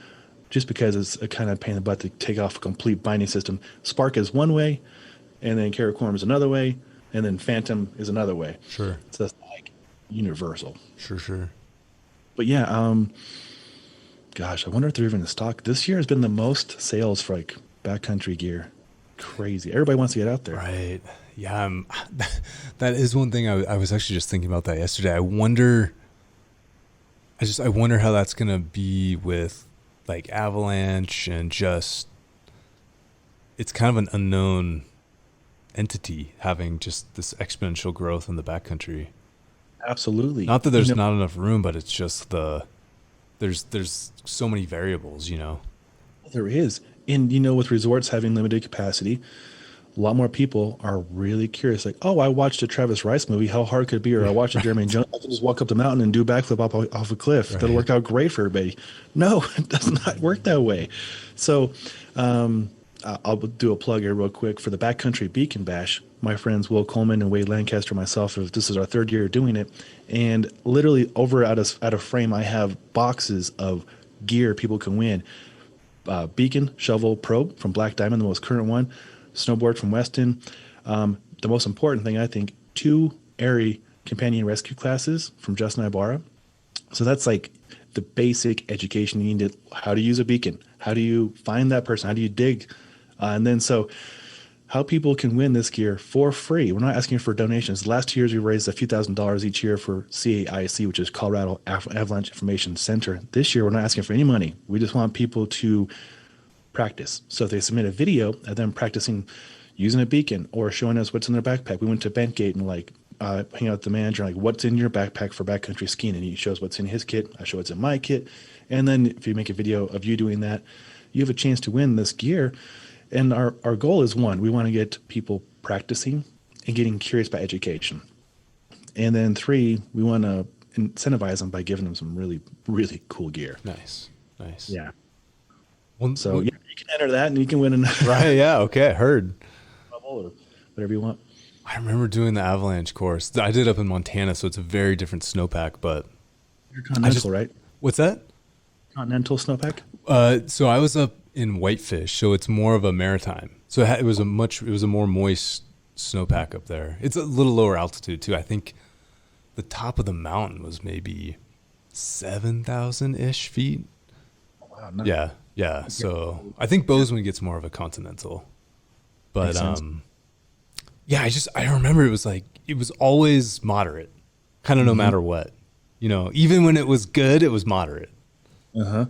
just because it's a kind of pain in the butt to take off a complete binding system. Spark is one way, and then Karakorum is another way, and then Phantom is another way. Sure. So that's like universal. Sure. But yeah, gosh, I wonder if they're even in stock. This year has been the most sales for like backcountry gear. Crazy. Everybody wants to get out there. Right. Yeah. That is one thing I was actually just thinking about that yesterday. I wonder how that's going to be with like avalanche and just, it's kind of an unknown entity having just this exponential growth in the backcountry. Absolutely. Not that there's not enough room, but it's just there's so many variables, There is. And, with resorts having limited capacity, a lot more people are really curious. Like, oh, I watched a Travis Rice movie. How hard could it be? Or I watched a Jeremy Jones. I can just walk up the mountain and do a backflip off a cliff. Right. That'll work out great for everybody. No, it does not work that way. So I'll do a plug here real quick for the Backcountry Beacon Bash. My friends Will Coleman and Wade Lancaster and myself, this is our third year doing it. And literally over at a frame, I have boxes of gear people can win. Beacon Shovel Pro from Black Diamond, the most current one. Snowboard from Weston. The most important thing, I think, 2 Airy companion rescue classes from Justin Ibarra. So that's like the basic education you need how to use a beacon. How do you find that person? How do you dig? And then how people can win this gear for free. We're not asking for donations. The last 2 years we raised a few $1,000s each year for CAIC, which is Colorado Avalanche Information Center. This year we're not asking for any money. We just want people to practice. So if they submit a video of them practicing using a beacon or showing us what's in their backpack. We went to Bentgate and hang out with the manager, like, what's in your backpack for backcountry skiing? And he shows what's in his kit. I show what's in my kit. And then if you make a video of you doing that, you have a chance to win this gear. And our goal is, 1, we want to get people practicing and getting curious about education. And then 3, we want to incentivize them by giving them some really, really cool gear. Nice. Yeah. Well, So you can enter that and you can win right. Yeah. Okay. Heard. or whatever you want. I remember doing the avalanche course. I did up in Montana, so it's a very different snowpack, but You're continental, right? What's that? Continental snowpack? So I was up in Whitefish, so it's more of a maritime. So it was a more moist snowpack up there. It's a little lower altitude too. I think the top of the mountain was maybe 7,000-ish feet. Wow. Nice. Yeah. Yeah. So I think Bozeman gets more of a continental, but, yeah, I remember it was always moderate, kind of no matter what, even when it was good, it was moderate. Uh-huh.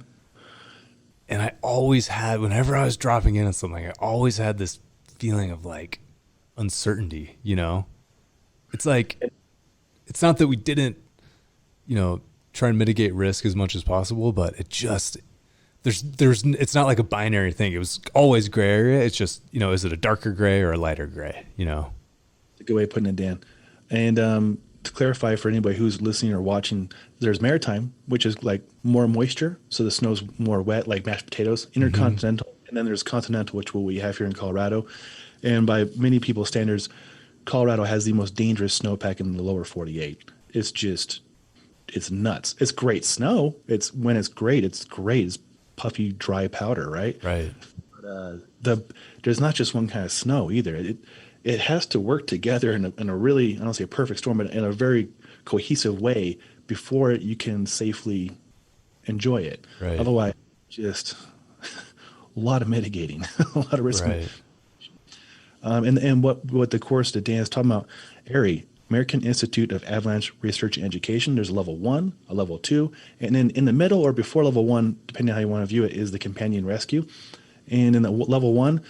And I always had, whenever I was dropping in on something, I always had this feeling of like uncertainty, It's like, it's not that we didn't, try and mitigate risk as much as possible, but it just, it's not like a binary thing. It was always gray area. It's just, is it a darker gray or a lighter gray, It's a good way of putting it, Dan. And to clarify for anybody who's listening or watching, there's maritime, which is like more moisture, so the snow's more wet, like mashed potatoes. Intercontinental, and then there's continental, which we have here in Colorado. And by many people's standards, Colorado has the most dangerous snowpack in the lower 48. It's nuts. It's great snow. When it's great. It's puffy, dry powder, right? Right. But there's not just one kind of snow either. It has to work together in a really, I don't say a perfect storm, but in a very cohesive way before you can safely enjoy it. Right. Otherwise, just a lot of mitigating, a lot of risk. Right. And what the course that Dan is talking about, ARI, American Institute of Avalanche Research and Education, there's a level 1, a level 2, and then in the middle or before level 1, depending on how you want to view it, is the companion rescue. And in the level 1,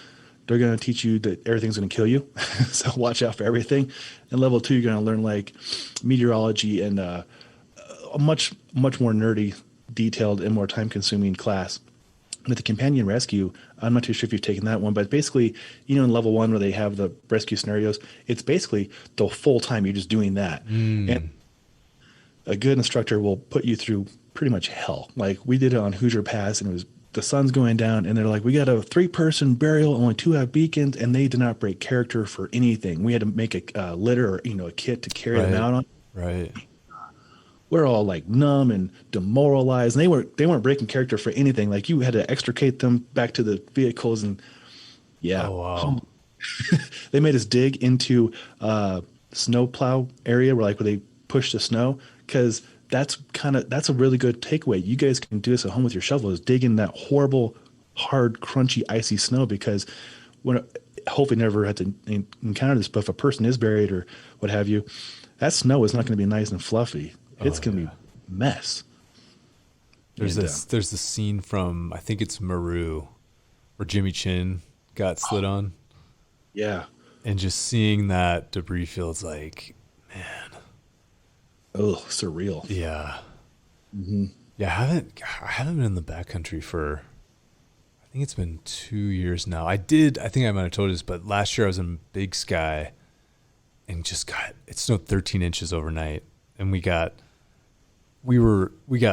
they're going to teach you that everything's going to kill you. So watch out for everything. And level 2, you're going to learn like meteorology and a much more nerdy, detailed, and more time-consuming class. With the companion rescue, I'm not too sure if you've taken that one, but basically, in level 1 where they have the rescue scenarios, it's basically the full time you're just doing that. And a good instructor will put you through pretty much hell. Like we did it on Hoosier Pass, and it was the sun's going down, and they're like, we got a 3-person burial, only 2 have beacons, and they did not break character for anything. We had to make a litter or a kit to carry them out on. Right. We're all like numb and demoralized, and they weren't breaking character for anything. Like you had to extricate them back to the vehicles, and yeah. Oh, wow. They made us dig into snow plow area where they push the snow, because that's a really good takeaway. You guys can do this at home with your shovel, is dig in that horrible, hard, crunchy, icy snow, because hopefully never had to encounter this, but if a person is buried or what have you, that snow is not going to be nice and fluffy. It's going to be a mess. There's this scene from, I think it's Maru, where Jimmy Chin got slid on. Yeah. And just seeing that debris field's like, man. Oh, surreal. Yeah. Mm-hmm. Yeah, I haven't been in the backcountry for, I think it's been 2 years now. I think I might have told you this, but last year I was in Big Sky and it snowed 13 inches overnight. And we got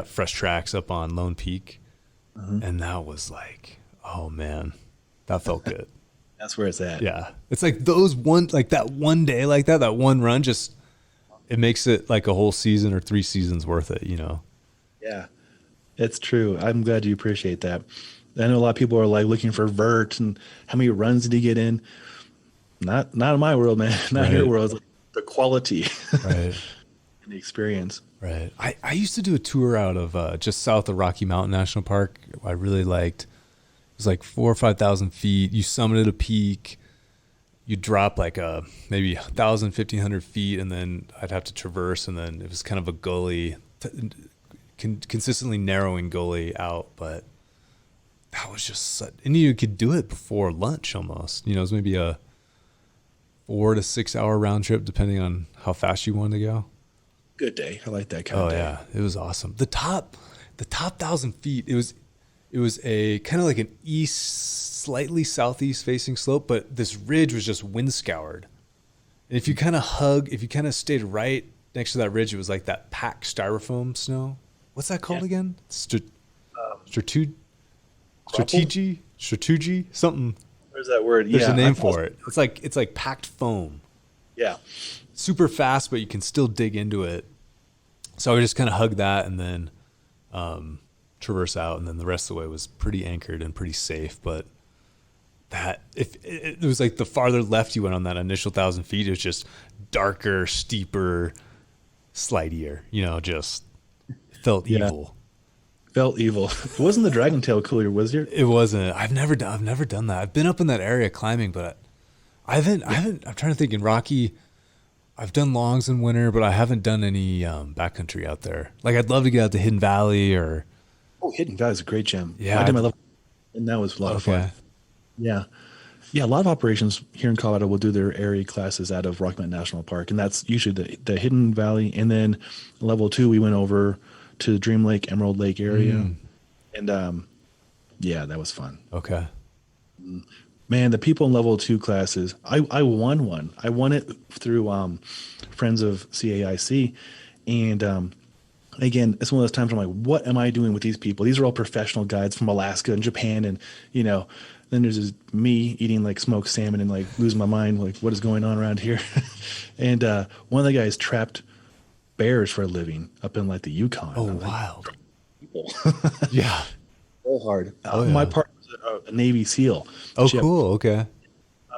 fresh tracks up on Lone Peak, and that was like, oh man, that felt good. That's where it's at. Yeah, it's like that one day like that one run, just it makes it like a whole season or 3 seasons worth it, Yeah, it's true. I'm glad you appreciate that. I know a lot of people are like looking for vert and how many runs did he get in. Not in my world, man. Not in your world. It's like the quality. Right. The experience. Right. I used to do a tour out of just south of Rocky Mountain National Park. I really liked. It was like 4,000 or 5,000 feet. You summited a peak. You drop like maybe 1,000, 1,500 feet, and then I'd have to traverse, and then it was kind of a gully, consistently narrowing gully out. But that was just and you could do it before lunch almost. It was maybe a 4 to 6 hour round trip, depending on how fast you wanted to go. Good day. I like that kind of day. Oh yeah, it was awesome. The top 1,000 feet. It was a kind of like an slightly southeast facing slope, but this ridge was just wind scoured. And if you kind of stayed right next to that ridge, it was like that packed styrofoam snow. What's that called again? Strategy, something. Where's that word? There's a name for it. It's like packed foam. Yeah. Super fast, but you can still dig into it. So I just kind of hug that and then traverse out, and then the rest of the way was pretty anchored and pretty safe. But that it was like the farther left you went on that initial 1,000 feet, it was just darker, steeper, slidier. Just felt Yeah. evil. Felt evil. It wasn't the dragon tail cooler, was there? It wasn't. I've never done that. I've been up in that area climbing, but I haven't. I'm trying to think. In Rocky, I've done longs in winter, but I haven't done any backcountry out there. Like, I'd love to get out to Hidden Valley or. Oh, Hidden Valley is a great gym. Yeah, I did my level, and that was a lot of fun. Yeah. Yeah, a lot of operations here in Colorado will do their area classes out of Rocky Mountain National Park, and that's usually the Hidden Valley. And then level 2, we went over to the Dream Lake, Emerald Lake area, and yeah, that was fun. Okay. Man, the people in level 2 classes, I won one. I won it through friends of CAIC, and again, it's one of those times where I'm like, what am I doing with these people? These are all professional guides from Alaska and Japan, and then there's this, me eating like smoked salmon and like losing my mind, like what is going on around here? And one of the guys trapped bears for a living up in like the Yukon. Oh, I'm like, wild. people. Yeah. So hard. Oh, yeah. My partner was a Navy SEAL. Oh, ship. cool. Okay.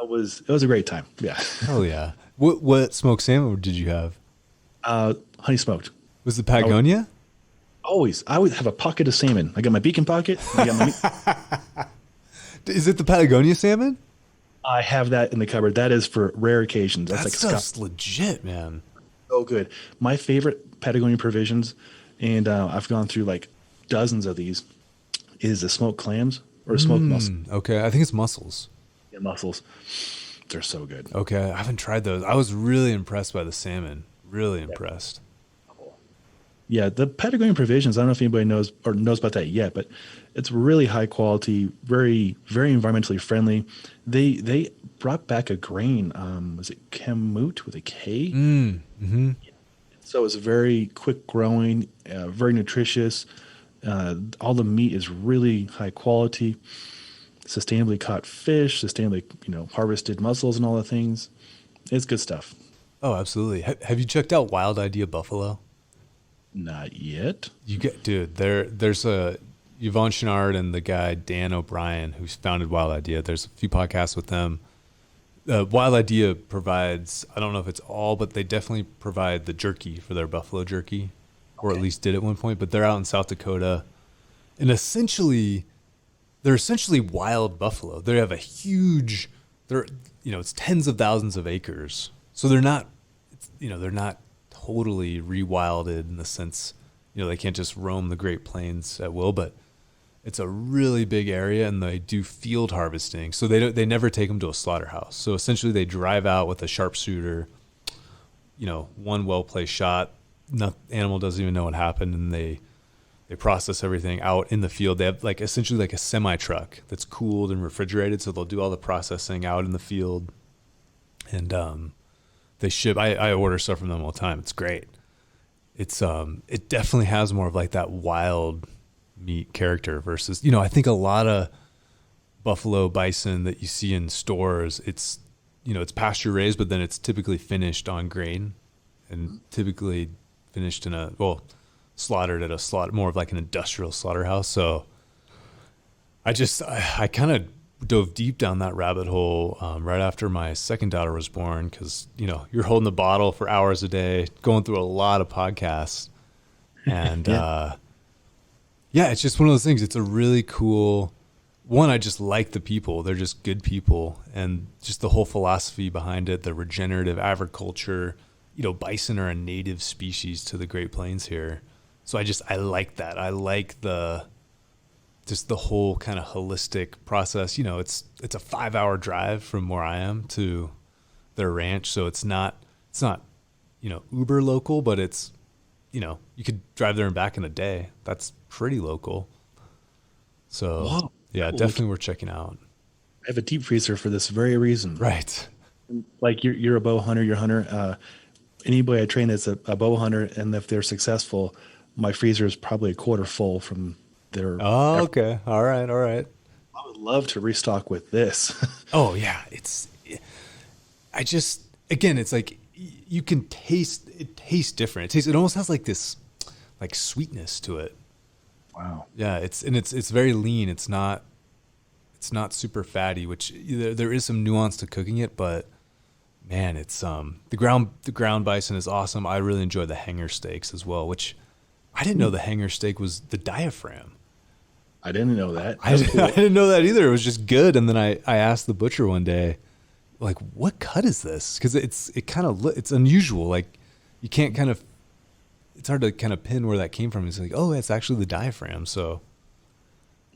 It was a great time. Yeah. Oh, yeah. What smoked salmon did you have? Honey smoked. Was it Patagonia? Always. I would have a pocket of salmon. I got my beacon pocket. I got my Is it the Patagonia salmon? I have that in the cupboard. That is for rare occasions. That's That like stuff's legit, man. so good. My favorite Patagonia provisions, and I've gone through like dozens of these, is the smoked clams or smoked mussels. Okay. I think it's mussels. Yeah, mussels. They're so good. Okay. I haven't tried those. I was really impressed by the salmon. Really impressed. Yeah, the Patagonia provisions, I don't know if anybody knows about that yet, but it's really high quality, very, very environmentally friendly. They brought back a grain, was it Kamut with a K? Mm-hmm. So it's very quick growing, very nutritious. All the meat is really high quality, sustainably caught fish, sustainably harvested mussels and all the things. It's good stuff. Oh, absolutely. Have you checked out Wild Idea Buffalo? Not yet. Dude, there's a Yvonne Chenard and the guy Dan O'Brien who's founded Wild Idea. There's a few podcasts with them. Wild Idea provides, I don't know if it's all, but they definitely provide the jerky for their buffalo jerky, or at least did at one point. But they're out in South Dakota, and they're essentially wild buffalo. They have a huge, it's tens of thousands of acres, so they're not totally rewilded in the sense, they can't just roam the Great Plains at will, but it's a really big area, and they do field harvesting. So they never take them to a slaughterhouse. So essentially they drive out with a sharpshooter, one well-placed shot. Animal doesn't even know what happened, and they process everything out in the field. They have essentially like a semi-truck that's cooled and refrigerated, so they'll do all the processing out in the field. And they ship. I order stuff from them all the time. It's great. It definitely has more of like that wild meat character versus, I think a lot of buffalo bison that you see in stores, it's pasture raised, but then it's typically finished on grain and typically finished slaughtered at more of like an industrial slaughterhouse. So I kind of dove deep down that rabbit hole right after my second daughter was born, because you're holding the bottle for hours a day, going through a lot of podcasts, and it's just one of those things. It's a really cool one. I just like the people. They're just good people, and just the whole philosophy behind it, the regenerative agriculture. Bison are a native species to the Great Plains here, so I like that. I like just the whole kind of holistic process. It's a 5-hour drive from where I am to their ranch. So it's not uber local, but it's, you could drive there and back in a day. That's pretty local. So wow. Yeah, Cool. definitely worth checking out. I have a deep freezer for this very reason. Right. Like you're a bow hunter, you're a hunter. Anybody I train that's a bow hunter, and if they're successful, my freezer is probably a quarter full from their. Oh, okay. All right. I would love to restock with this. Oh yeah. Again, it's like you can taste, it tastes different. It almost has like this, like sweetness to it. Wow. Yeah. It's very lean. It's not super fatty, which there is some nuance to cooking it, but man, it's, the ground bison is awesome. I really enjoy the hanger steaks as well, which I didn't know the hanger steak was the diaphragm. I didn't know that. I didn't know that either. It was just good. And then I asked the butcher one day, like, what cut is this? Because it's unusual. Like, you can't it's hard to kind of pin where that came from. It's like, oh, it's actually the diaphragm. So,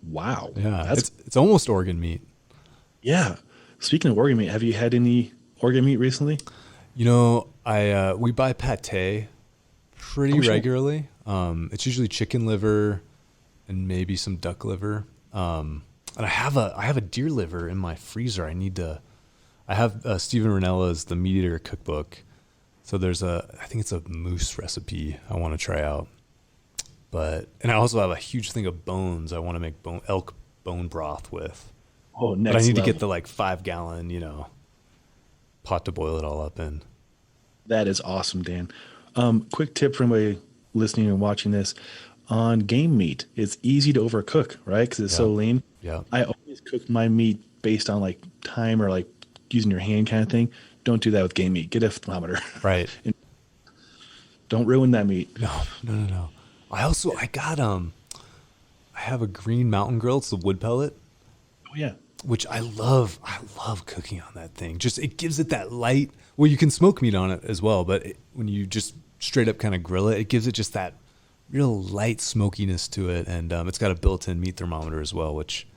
wow. yeah, it's almost organ meat. Yeah. Speaking of organ meat, have you had any organ meat recently? You know, we buy pate pretty regularly. It's usually chicken liver and maybe some duck liver. And I have a deer liver in my freezer. I have Stephen Ranella's The Meat Eater Cookbook. So I think it's a moose recipe I want to try out. And I also have a huge thing of bones I want to make elk bone broth with. Oh, next But I need level. to get the 5-gallon, pot to boil it all up in. That is awesome, Dan. Quick tip for anybody listening and watching this. On game meat, it's easy to overcook, right? Because it's so lean. Yeah. I always cook my meat based on time or using your hand kind of thing. Don't do that with game meat. Get a thermometer. Right. Don't ruin that meat. No. I got I have a Green Mountain Grill. It's the wood pellet. Oh yeah. Which I love. I love cooking on that thing. Just it gives it that light. Well, you can smoke meat on it as well, but when you just straight up kind of grill it, it gives it just that real light smokiness to it, and it's got a built-in meat thermometer as well, which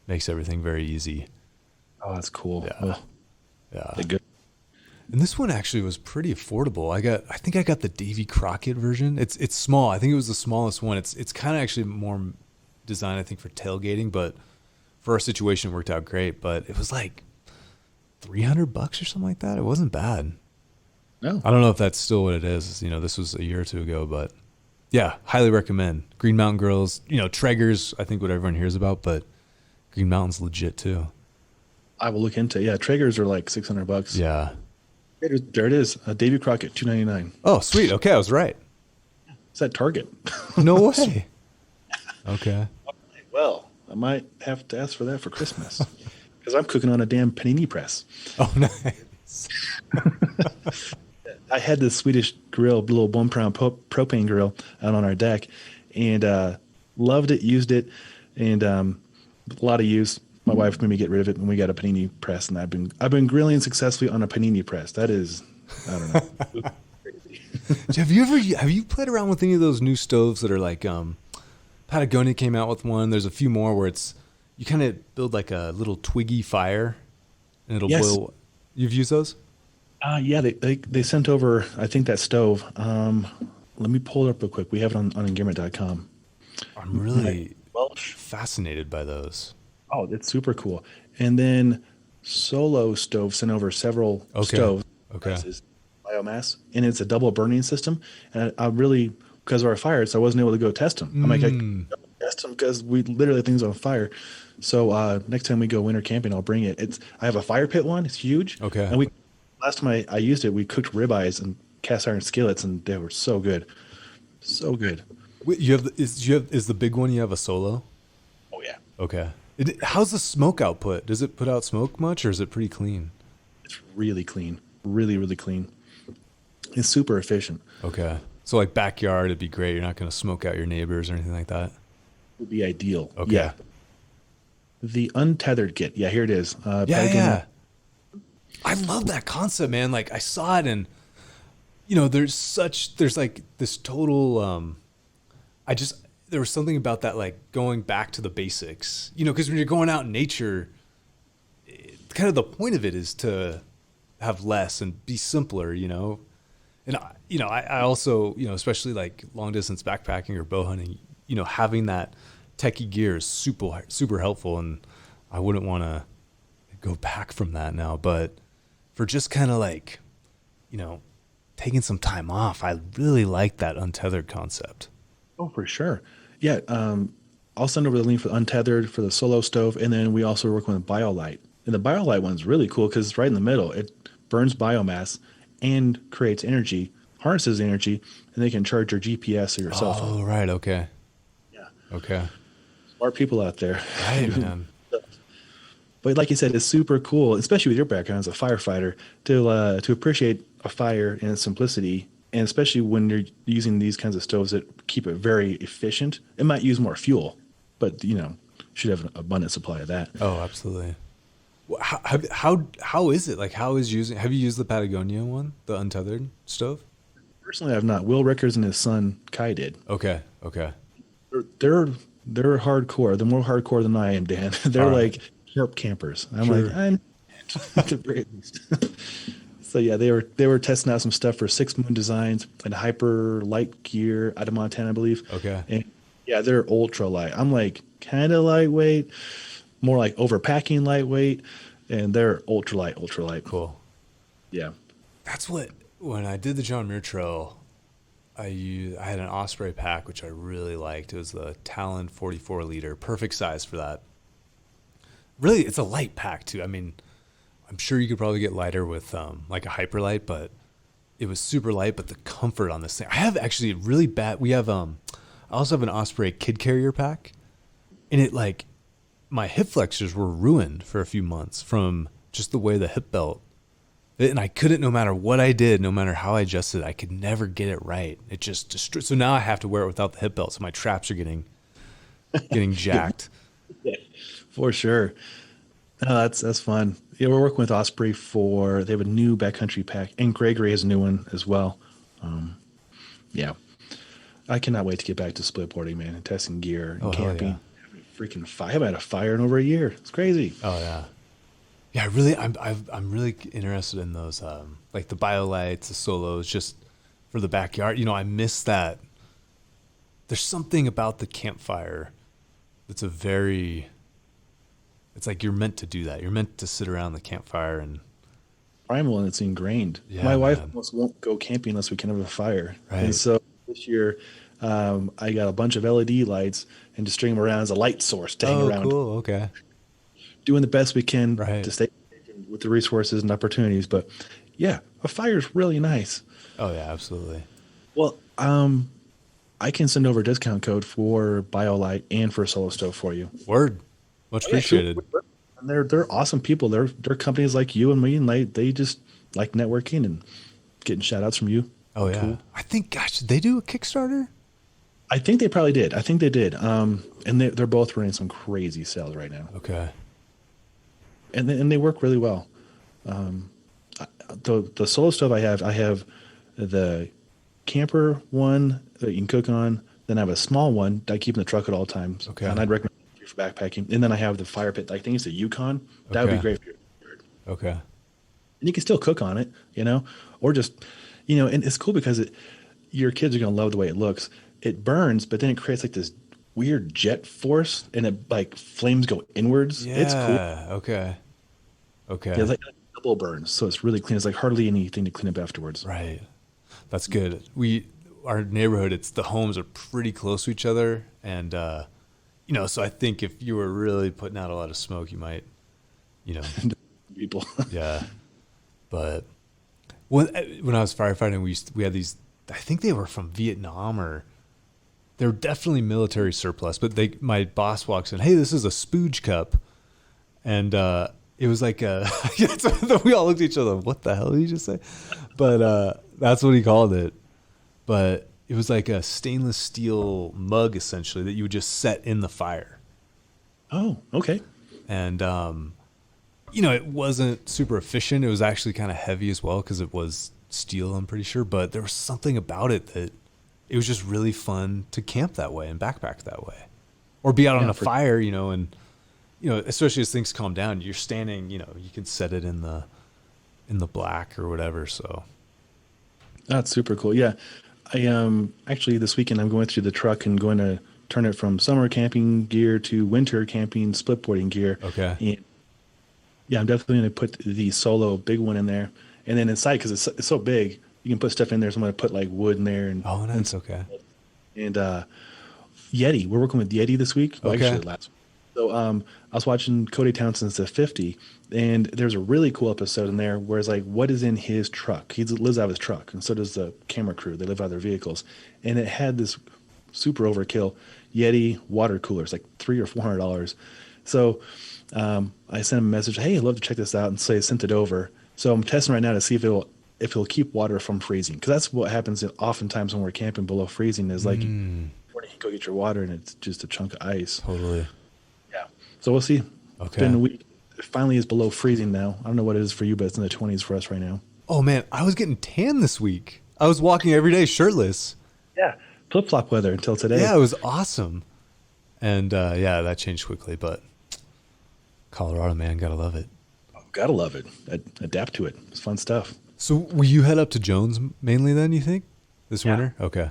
makes everything very easy. Oh, that's cool. Yeah. Oh, Yeah. they're good. And this one actually was pretty affordable. I think I got the Davy Crockett version. It's small. I think it was the smallest one. It's kind of actually more designed, I think, for tailgating, but for our situation, it worked out great. But it was like $300 or something like that. It wasn't bad. No. I don't know if that's still what it is. This was a year or two ago, but yeah, highly recommend. Green Mountain Grills, Traeger's, I think what everyone hears about, but Green Mountain's legit too. I will look into it. Yeah, Traegers are like $600. Yeah. There it is. Davy Crockett, $2.99. Oh, sweet. Okay, I was right. It's at Target. No way. Okay. Well, I might have to ask for that for Christmas because I'm cooking on a damn panini press. Oh, nice. I had this Swedish grill, little 1 pound propane grill out on our deck, and loved it, used it, and a lot of use. My wife made me get rid of it when we got a panini press, and I've been grilling successfully on a panini press. That is, I don't know. Have you played around with any of those new stoves that are like Patagonia came out with one? There's a few more where you kind of build like a little twiggy fire and it'll boil. You've used those? Yeah, they sent over, I think, that stove. Let me pull it up real quick. We have it on Engearment.com. I'm really fascinated by those. Oh, it's super cool. And then Solo Stove sent over several stoves. Okay. Biomass, and it's a double burning system. And I really, because of our fire, so I wasn't able to go test them. I'm like, I can't test them because we literally things on fire. So next time we go winter camping, I'll bring it. I have a fire pit one. It's huge. Okay. And last time I used it, we cooked ribeyes and cast iron skillets, and they were so good, so good. Wait, is the big one you have a Solo? Oh yeah. Okay. How's the smoke output? Does it put out smoke much, or is it pretty clean? It's really clean, really, really clean. It's super efficient. Okay. So like backyard, it'd be great. You're not going to smoke out your neighbors or anything like that? Would be ideal. Okay. Yeah. The Untethered Kit. Yeah, here it is. Yeah. I love that concept, man. Like I saw it and, there's like this total, there was something about that, like going back to the basics, because when you're going out in nature, kind of the point of it is to have less and be simpler, And, I also, especially like long distance backpacking or bow hunting, having that techie gear is super, super helpful. And I wouldn't want to go back from that now. But for just kind of like, taking some time off, I really like that untethered concept. Oh, for sure. Yeah. I'll send over the link for the Untethered, for the Solo Stove. And then we also work with BioLite. And the BioLite one's really cool because it's right in the middle. It burns biomass and creates energy, harnesses energy, and they can charge your GPS or your cell phone. Oh, right. Okay. Yeah. Okay. Smart people out there. Right, man. But like you said, it's super cool, especially with your background as a firefighter, to appreciate a fire in its simplicity And especially when you're using these kinds of stoves that keep it very efficient, it might use more fuel, but should have an abundant supply of that. Oh, absolutely. How is it? Like, have you used the Patagonia one, the untethered stove? Personally, I've not. Will Rickers and his son Kai did. Okay. Okay. They're hardcore. They're more hardcore than I am, Dan. They're like sharp campers. I'm Sure. like, I'm at the very least. So yeah, they were testing out some stuff for 6 Moon Designs and Hyper Light Gear out of Montana, I believe. Okay. And yeah, they're ultra light. I'm like kind of lightweight, more like overpacking lightweight, and they're ultra light, ultra light. Cool. Yeah. That's what, when I did the John Muir Trail, I had an Osprey pack, which I really liked. It was the Talon 44 liter, perfect size for that. Really, it's a light pack too. I mean, I'm sure you could probably get lighter with like a Hyperlight, but it was super light. But the comfort on this thing, I have actually really bad. We have I also have an Osprey kid carrier pack, and it like my hip flexors were ruined for a few months from just the way the hip belt. And I couldn't, no matter what I did, no matter how I adjusted, I could never get it right. It just destroyed. So now I have to wear it without the hip belt. So my traps are getting jacked. Yeah, for sure. No, that's fun. Yeah, we're working with Osprey they have a new backcountry pack, and Gregory has a new one as well. Yeah, I cannot wait to get back to splitboarding, man, and testing gear and camping. Yeah. Freaking fire! I haven't had a fire in over a year. It's crazy. Oh yeah. Yeah, I'm really interested in those, like the BioLights, the Solos, just for the backyard. I miss that. There's something about the campfire that's it's like you're meant to do that. You're meant to sit around the campfire and Primal, and it's ingrained. Yeah, My wife man. almost won't go camping unless we can have a fire. Right. And so this year, I got a bunch of LED lights and just string them around as a light source to hang around. Cool. Okay. Doing the best we can Right. to stay with the resources and opportunities. But yeah, a fire is really nice. Oh yeah, absolutely. Well, I can send over a discount code for BioLite and for Solo Stove for you. Word. Much appreciated. And they're awesome people. They're companies like you and me, and they just like networking and getting shout outs from you. Oh yeah. Cool. I think, gosh, did they do a Kickstarter? I think they probably did. I think they did. And they're both running some crazy sales right now. Okay. And they work really well. The Solo Stove I have the camper one that you can cook on. Then I have a small one that I keep in the truck at all times. Okay. And I'd recommend it for backpacking. And then I have the fire pit. I think it's a Yukon. That would be great for your yard. Okay. And you can still cook on it, or just, and it's cool because your kids are going to love the way it looks. It burns, but then it creates like this weird jet force, and it like flames go inwards. Yeah. It's cool. Okay. Yeah, it's like double burns, so it's really clean. It's like hardly anything to clean up afterwards. Right. That's good. Our neighborhood, the homes are pretty close to each other, and so I think if you were really putting out a lot of smoke, you might, People. Yeah. But when I was firefighting, we had these. I think they were from Vietnam, or they were definitely military surplus. But my boss walks in, hey, this is a spooge cup, and it was like we all looked at each other. What the hell did you just say? But that's what he called it. But it was like a stainless steel mug, essentially, that you would just set in the fire. Oh, okay. And it wasn't super efficient. It was actually kind of heavy as well because it was steel, I'm pretty sure. But there was something about it that it was just really fun to camp that way and backpack that way, or be out on a fire, and especially as things calm down, you're standing, you can set it in the black or whatever. So That's super cool. Yeah. I actually this weekend I'm going through the truck and going to turn it from summer camping gear to winter camping splitboarding gear. Okay. And yeah, I'm definitely going to put the Solo big one in there, and then inside, because it's so big, you can put stuff in there. So I'm going to put like wood in there. And nice. Okay. And Yeti, we're working with Yeti this week. Well, okay. Actually, last week. So I was watching Cody Townsend's The 50, and there's a really cool episode in there where it's like, what is in his truck? He lives out of his truck, and so does the camera crew. They live out of their vehicles. And it had this super overkill Yeti water cooler. It's like $300 or $400. So I sent him a message, hey, I'd love to check this out, and so I sent it over. So I'm testing right now to see if it will if it'll keep water from freezing. Because that's what happens oftentimes when we're camping below freezing is like, you go get your water and it's just a chunk of ice. Totally. Yeah. So we'll see. Okay. It's been a week. It finally is below freezing now. I don't know what it is for you, but it's in the 20s for us right now. Oh, man. I was getting tan this week. I was walking every day shirtless. Yeah. Flip-flop weather until today. Yeah, it was awesome. And, that changed quickly. But Colorado, man, gotta love it. Gotta love it. Adapt to it. It's fun stuff. So will you head up to Jones mainly then, you think, this winter? Okay.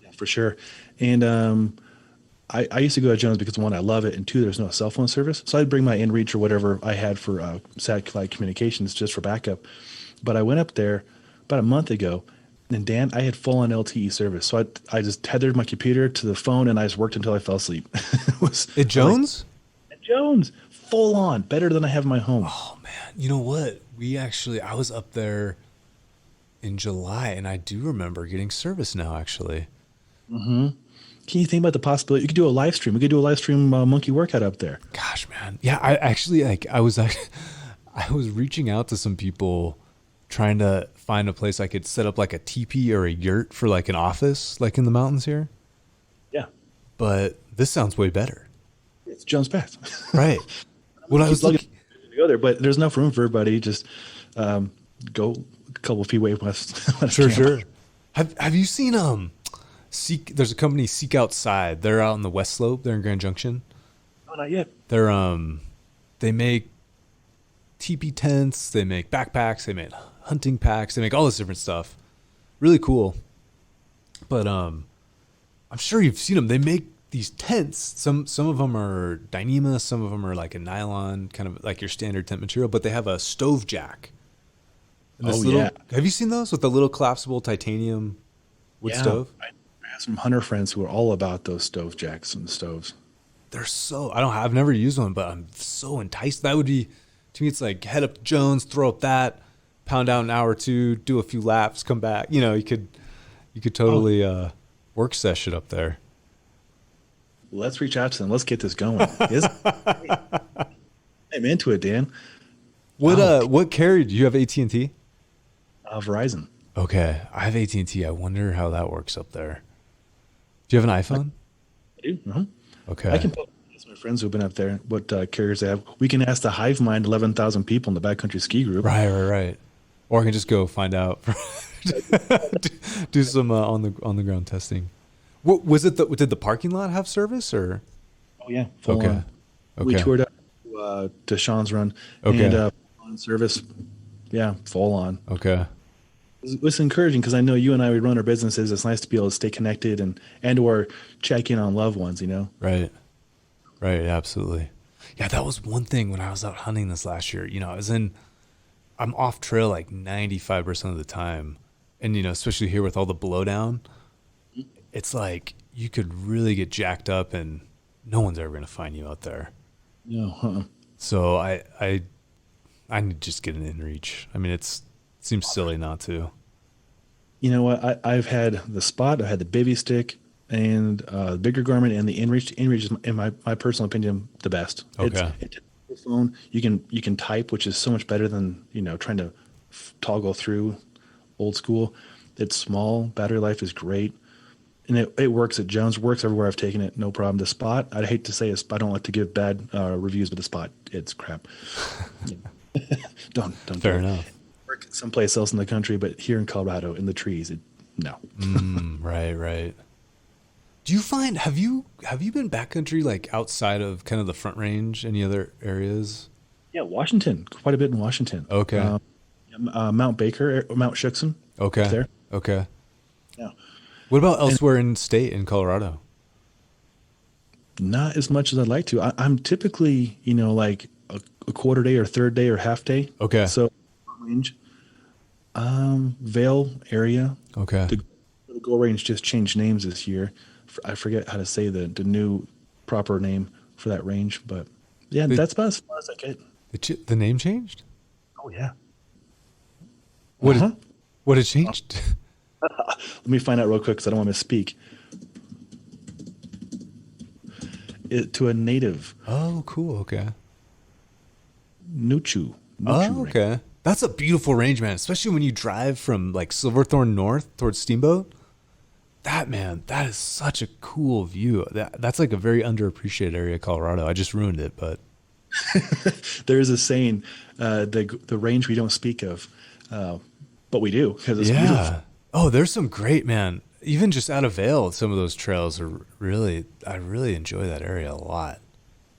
Yeah, for sure. And I used to go to Jones because, one, I love it, and two, there's no cell phone service. So I'd bring my InReach or whatever I had for satellite communications just for backup. But I went up there about a month ago, and Dan, I had full-on LTE service. So I just tethered my computer to the phone, and I just worked until I fell asleep. At Jones? At Jones. Full on. Better than I have in my home. Oh, man. You know what? I was up there in July, and I do remember getting service now, actually. Mm-hmm. Can you think about the possibility? You could do a live stream. We could do a live stream monkey workout up there. Gosh, man. Yeah, I was reaching out to some people trying to find a place I could set up like a teepee or a yurt for like an office, like in the mountains here. Yeah. But this sounds way better. It's Jones Pass. Right. When I was looking to go there, but there's enough room for everybody. Just go a couple feet away from us. Sure. Have you seen there's a company, Seek Outside. They're out on the West Slope. They're in Grand Junction. Oh, not yet. They make teepee tents. They make backpacks. They make hunting packs. They make all this different stuff. Really cool. But I'm sure you've seen them. They make these tents. Some of them are Dyneema. Some of them are like a nylon, kind of like your standard tent material. But they have a stove jack. Yeah. Have you seen those with the little collapsible titanium wood stove? I have some hunter friends who are all about those stove jacks and stoves. I've never used one, but I'm so enticed. That would be, to me, it's like head up to Jones, throw up that, pound out an hour or two, do a few laps, come back. You know, you could totally work session up there. Let's reach out to them. Let's get this going. I'm into it, Dan. What carrier do you have? AT&T? Verizon. Okay, I have AT&T. I wonder how that works up there. Do you have an iPhone? I do. Uh-huh. Okay. I can ask my friends who've been up there what carriers they have. We can ask the Hive Mind 11,000 people in the backcountry ski group. Right. Or I can just go find out. Do some on the ground testing. What was it? Did the parking lot have service or? Oh yeah. Full on. Okay. We toured up to Sean's Run. Okay. And on service. Yeah, full on. Okay. It's encouraging because I know you and I, we run our businesses. It's nice to be able to stay connected and or check in on loved ones, you know? Right. Absolutely. Yeah, that was one thing when I was out hunting this last year. You know, I'm off trail like 95% of the time. And, you know, especially here with all the blowdown, it's like you could really get jacked up and no one's ever going to find you out there. No. So I need to just get an InReach. I mean, it seems silly not to. You know what? I've had the Spot, I had the Bivy Stick, and the bigger Garmin, and the InReach. InReach is, in my personal opinion, the best. Okay. It's a phone. You can type, which is so much better than trying to toggle through old school. It's small. Battery life is great. And it works at Jones, works everywhere I've taken it, no problem. The Spot, I'd hate to say I don't like to give bad reviews, but the Spot, it's crap. Don't Fair enough. Work someplace else in the country, but here in Colorado, in the trees, no. Right. Do you find, have you been backcountry like outside of kind of the Front Range, any other areas? Yeah, Washington, quite a bit in Washington. Okay. Mount Baker, Mount Shukson. Okay. There. Okay. Yeah. What about elsewhere in state in Colorado? Not as much as I'd like to. I'm typically, like a quarter day or third day or half day. Okay. So range, Vail area. Okay. The Go Range just changed names this year. I forget how to say the new proper name for that range, but yeah, that's about as far as I get. The name changed? Oh yeah. What had changed? Let me find out real quick because I don't want to misspeak. To a native. Oh, cool. Okay. Nuchu. Oh, okay. That's a beautiful range, man. Especially when you drive from like Silverthorne north towards Steamboat. That is such a cool view. That's like a very underappreciated area of Colorado. I just ruined it, but There is a saying, the range we don't speak of, but we do because it's beautiful. Oh, there's some great, man. Even just out of Vail, some of those trails are really, I really enjoy that area a lot.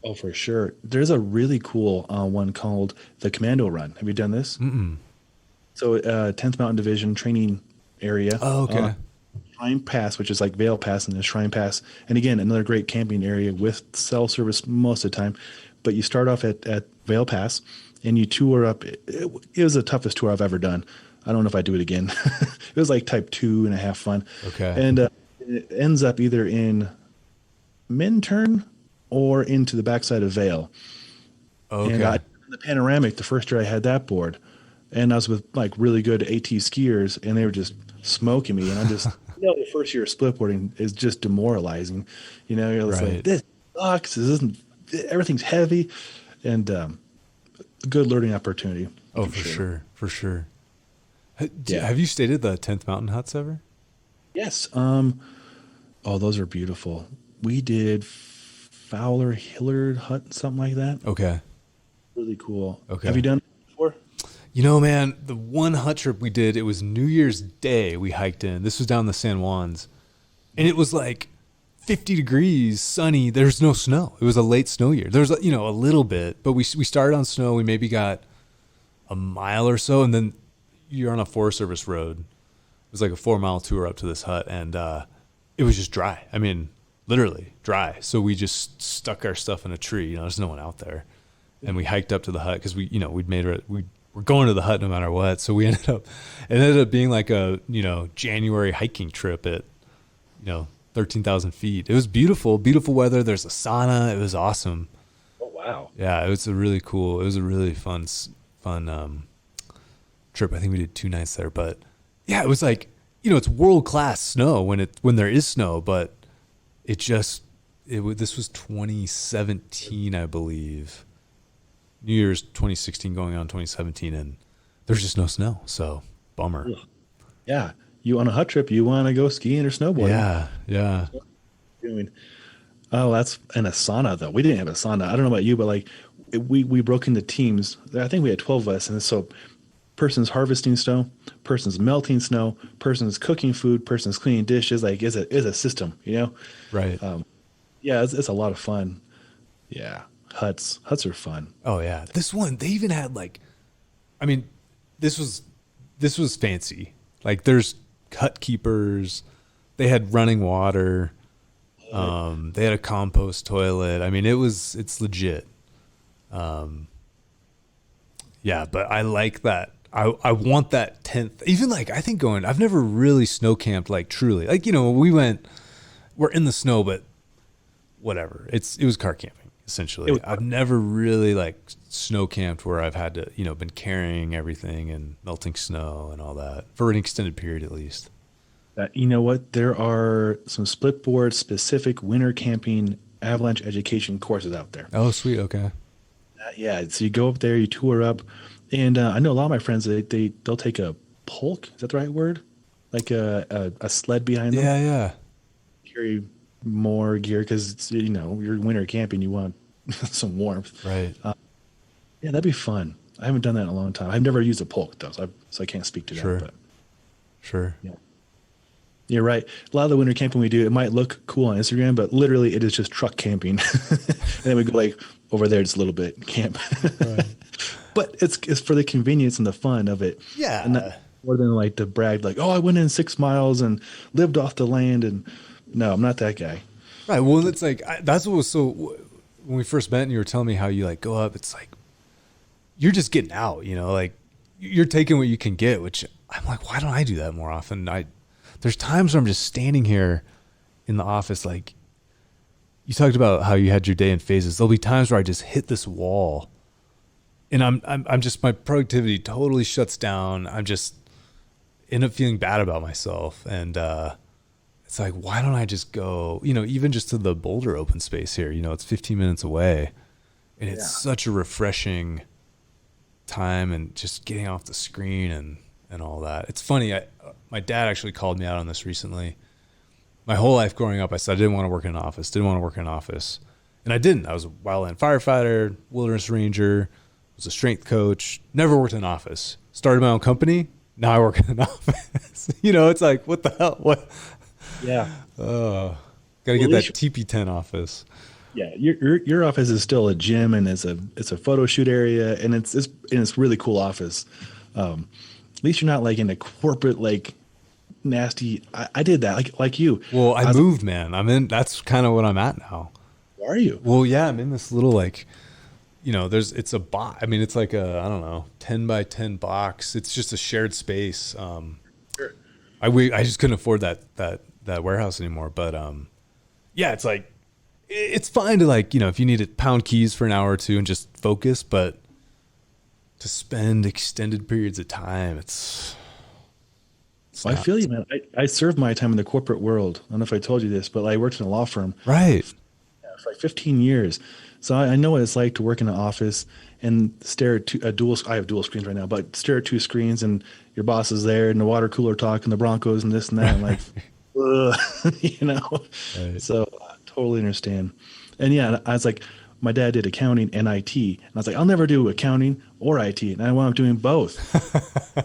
Oh, for sure. There's a really cool one called the Commando Run. Have you done this? Mm-mm. So, 10th Mountain Division training area. Oh, okay. Shrine Pass, which is like Vail Pass and then Shrine Pass. And again, another great camping area with cell service most of the time. But you start off at Vail Pass and you tour up. It was the toughest tour I've ever done. I don't know if I do it again. It was like type 2.5 fun. Okay. And it ends up either in Minturn or into the backside of Vail. Okay. And the panoramic, the first year I had that board, and I was with like really good AT skiers, and they were just smoking me. And I'm just, the first year of splitboarding is just demoralizing. You're just like, this sucks. This isn't. Everything's heavy, and good learning opportunity. Oh, for sure. Yeah. Have you stayed at the 10th Mountain Huts ever? Yes. Oh, those are beautiful. We did Fowler Hillard Hut, something like that. Okay. Really cool. Okay. Have you done it before? Man, the one hut trip we did, it was New Year's Day we hiked in. This was down the San Juans. And it was like 50 degrees, sunny. There's no snow. It was a late snow year. There's, a little bit, but we started on snow. We maybe got a mile or so, and then you're on a Forest Service road. It was like a 4-mile tour up to this hut, and it was just dry. I mean, literally dry. So we just stuck our stuff in a tree. There's no one out there, and we hiked up to the hut because we were going to the hut no matter what. So it ended up being like a January hiking trip at 13,000 feet. It was beautiful, beautiful weather. There's a sauna. It was awesome. Oh wow! Yeah, it was a really fun trip. I think we did 2 nights there, but yeah, it was like, it's world class snow when there is snow, but this was 2017, I believe. New Year's 2016 going on 2017, and there's just no snow. So bummer. Yeah. You on a hut trip, you want to go skiing or snowboarding. Yeah. Oh, that's in a sauna though. We didn't have a sauna. I don't know about you, but like we broke into teams. I think we had 12 of us, and so person's harvesting snow, person's melting snow, person's cooking food, person's cleaning dishes. Like it's a system, Right. Yeah, it's a lot of fun. Yeah, huts are fun. Oh yeah, this one they even had this was fancy. Like there's hut keepers, they had running water, they had a compost toilet. I mean, it's legit. Yeah, but I like that. I want that 10th. Even like I think I've never really snow camped like truly. Like we're in the snow, but whatever. It was car camping essentially. I've never really like snow camped where I've had to been carrying everything and melting snow and all that for an extended period at least. You know what? There are some splitboard specific winter camping avalanche education courses out there. Oh, sweet. Okay. Yeah. So you go up there, you tour up, and I know a lot of my friends they'll take a polk. Is that the right word? Like a sled behind them. Yeah. Carry more gear because you're winter camping. You want some warmth. Right. Yeah, that'd be fun. I haven't done that in a long time. I've never used a polk though, so I can't speak to that. But sure. Yeah. You're right. A lot of the winter camping we do, it might look cool on Instagram, but literally it is just truck camping. And then we go like over there just a little bit camp. Right. But it's for the convenience and the fun of it. Yeah. And not more than like to brag like, oh, I went in 6 miles and lived off the land. And no, I'm not that guy. Right. Well, it's like that's what was so when we first met and you were telling me how you like go up, it's like you're just getting out, like you're taking what you can get, which I'm like, why don't I do that more often? There's times where I'm just standing here in the office. Like you talked about how you had your day in phases. There'll be times where I just hit this wall and I'm just, my productivity totally shuts down. I'm just end up feeling bad about myself. And, it's like, why don't I just go, even just to the Boulder open space here, it's 15 minutes away and it's such a refreshing time and just getting off the screen and all that. It's funny. My dad actually called me out on this recently. My whole life growing up, I said I didn't want to work in an office. And I didn't. I was a wildland firefighter, wilderness ranger, was a strength coach, never worked in an office. Started my own company. Now I work in an office. It's like, what the hell? What? Yeah. Got to get that teepee tent office. Yeah, your office is still a gym, and it's a photo shoot area, and it's really cool office. At least you're not like in a corporate like nasty. I did that like you. Well, I moved, man. That's kind of what I'm at now. Where are you? Well, yeah, I'm in this little like, it's a box. I mean, it's like a, I don't know, 10 by 10 box. It's just a shared space. Sure. I just couldn't afford that warehouse anymore. But yeah, it's like, it's fine to like, if you need to pound keys for an hour or two and just focus, but to spend extended periods of time, it's I feel you, man. I served my time in the corporate world. I don't know if I told you this, but I worked in a law firm. Right. For like 15 years. So I know what it's like to work in an office and stare at I have dual screens right now, but stare at two screens and your boss is there and the water cooler talk and the Broncos and this and that. And like, Right. So I totally understand. And yeah, I was like, my dad did accounting and IT. And I was like, I'll never do accounting or IT. And I wound up doing both. How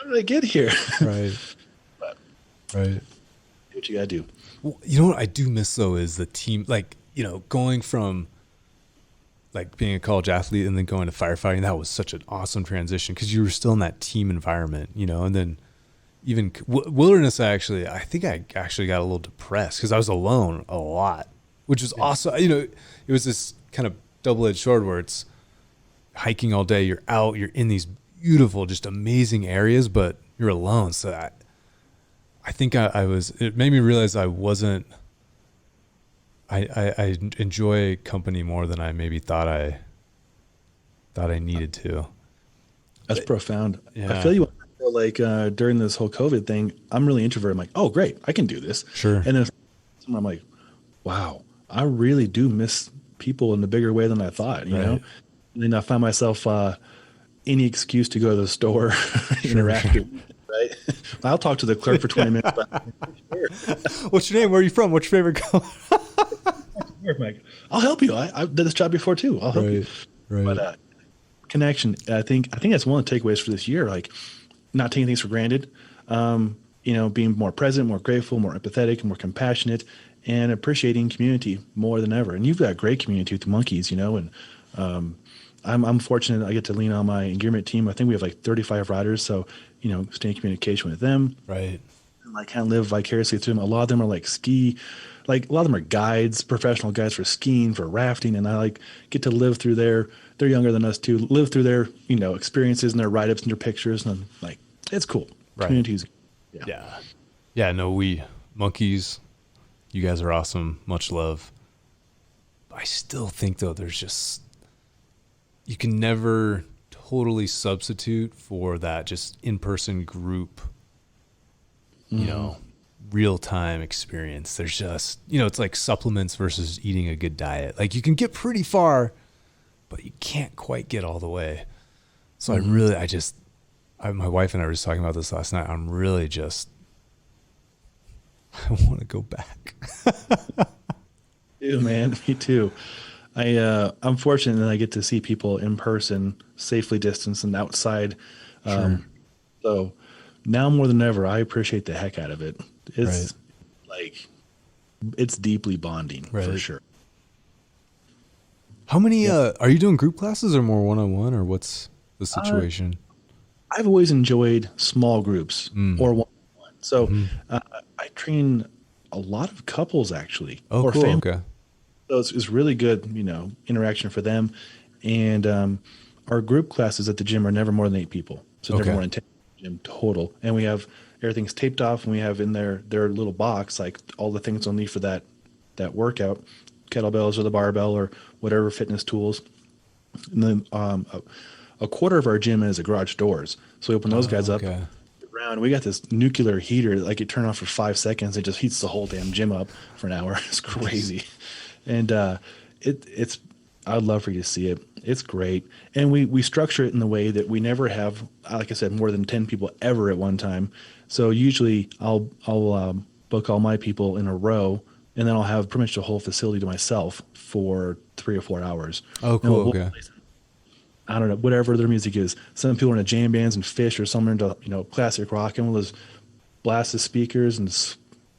did I get here? Right. But, Right. do what you got to do. Well, you know what I do miss though is the team, like, going from like being a college athlete and then going to firefighting. That was such an awesome transition because you were still in that team environment, and then even wilderness. I think I actually got a little depressed because I was alone a lot, which was awesome. It was this kind of double-edged sword where it's hiking all day. You're out, you're in these beautiful, just amazing areas, but you're alone. So I think it made me realize I wasn't, I enjoy company more than I maybe thought I needed to. That's profound. Yeah. I feel like during this whole COVID thing, I'm really introverted. I'm like, oh, great, I can do this. Sure. And then I'm like, wow, I really do miss people in a bigger way than I thought, you know? And then I find myself any excuse to go to the store, interact with, right? I'll talk to the clerk for 20 minutes. What's your name? Where are you from? What's your favorite color? I'll help you. I did this job before too. I'll help you. Right. But connection, I think that's one of the takeaways for this year. Like not taking things for granted. Being more present, more grateful, more empathetic, more compassionate, and appreciating community more than ever. And you've got a great community with the monkeys, and I'm fortunate I get to lean on my Engearment team. I think we have like 35 riders, so stay in communication with them. Right. And I kind of live vicariously through them. A lot of them are like a lot of them are guides, professional guides for skiing, for rafting, and I like get to live through they're younger than us too, live through their experiences and their write-ups and their pictures, and I'm like, it's cool. Right. Communities. Yeah. No, we monkeys, you guys are awesome. Much love. I still think though, you can never totally substitute for that just in-person group, real-time experience. There's just, it's like supplements versus eating a good diet. Like you can get pretty far, but you can't quite get all the way. So my wife and I were just talking about this last night. I'm really I want to go back. Ew, man, me too. I'm fortunate that I get to see people in person, safely distanced and outside. Sure. So now more than ever, I appreciate the heck out of it. It's it's deeply bonding for sure. How many, are you doing group classes or more one-on-one, or what's the situation? I've always enjoyed small groups or one-on-one. So I train a lot of couples actually. Oh, or cool. family. Okay. So it's really good, interaction for them. And our group classes at the gym are never more than 8 people. So never more than 10 gym total. And we have everything's taped off, and we have in their little box like all the things they'll need for that workout, kettlebells or the barbell or whatever fitness tools. And then a quarter of our gym is garage doors. So we open those guys up. Around. We got this nuclear heater that you turn off for 5 seconds. It just heats the whole damn gym up for an hour. It's crazy. And it's I'd love for you to see it. It's great. And we structure it in the way that we never have, like I said, more than 10 people ever at one time. So usually I'll book all my people in a row, and then I'll have pretty much the whole facility to myself for 3 or 4 hours. Oh, cool. Okay. I don't know, whatever their music is. Some people are into jam bands and Fish, or some are into, classic rock, and we'll just blast the speakers and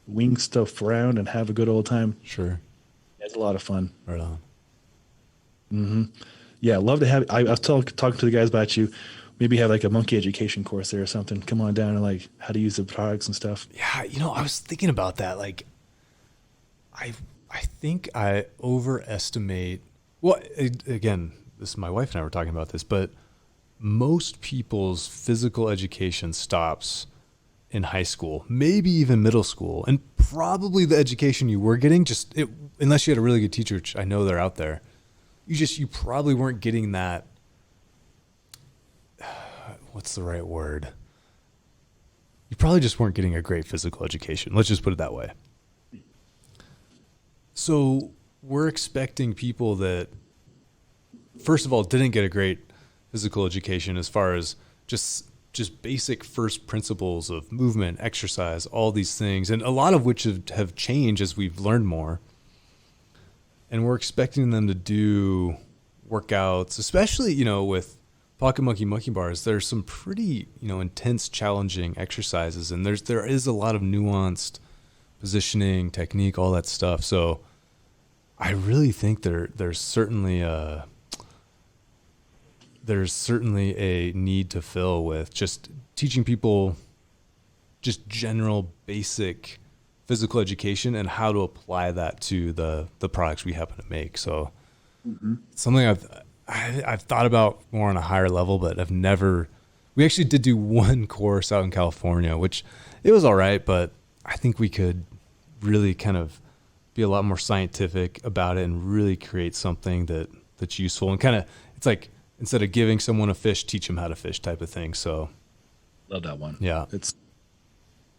wing stuff around and have a good old time. Sure. It's a lot of fun. Right on. Mm-hmm. Yeah, love to have. I was talking to the guys about you. Maybe have like a monkey education course there or something. Come on down and like how to use the products and stuff. Yeah, I was thinking about that. Like, I think I overestimate. Well, again, my wife and I were talking about this, but most people's physical education stops in high school, maybe even middle school, and probably the education you were getting, unless you had a really good teacher, which I know they're out there, you probably weren't getting that. What's the right word? You probably just weren't getting a great physical education. Let's just put it that way. So we're expecting people that, first of all, didn't get a great physical education as far as just basic first principles of movement, exercise, all these things, and a lot of which have changed as we've learned more. And we're expecting them to do workouts, especially, with Pocket Monkey Bars. There's some pretty, intense, challenging exercises, and there is a lot of nuanced positioning, technique, all that stuff. So I really think there's certainly a need to fill with just teaching people just general basic physical education and how to apply that to the products we happen to make. So something I've thought about more on a higher level, but I've never. We actually did do one course out in California, which it was all right, but I think we could really kind of be a lot more scientific about it and really create something that's useful and kind of, it's like, instead of giving someone a fish, teach them how to fish type of thing. So love that one. Yeah.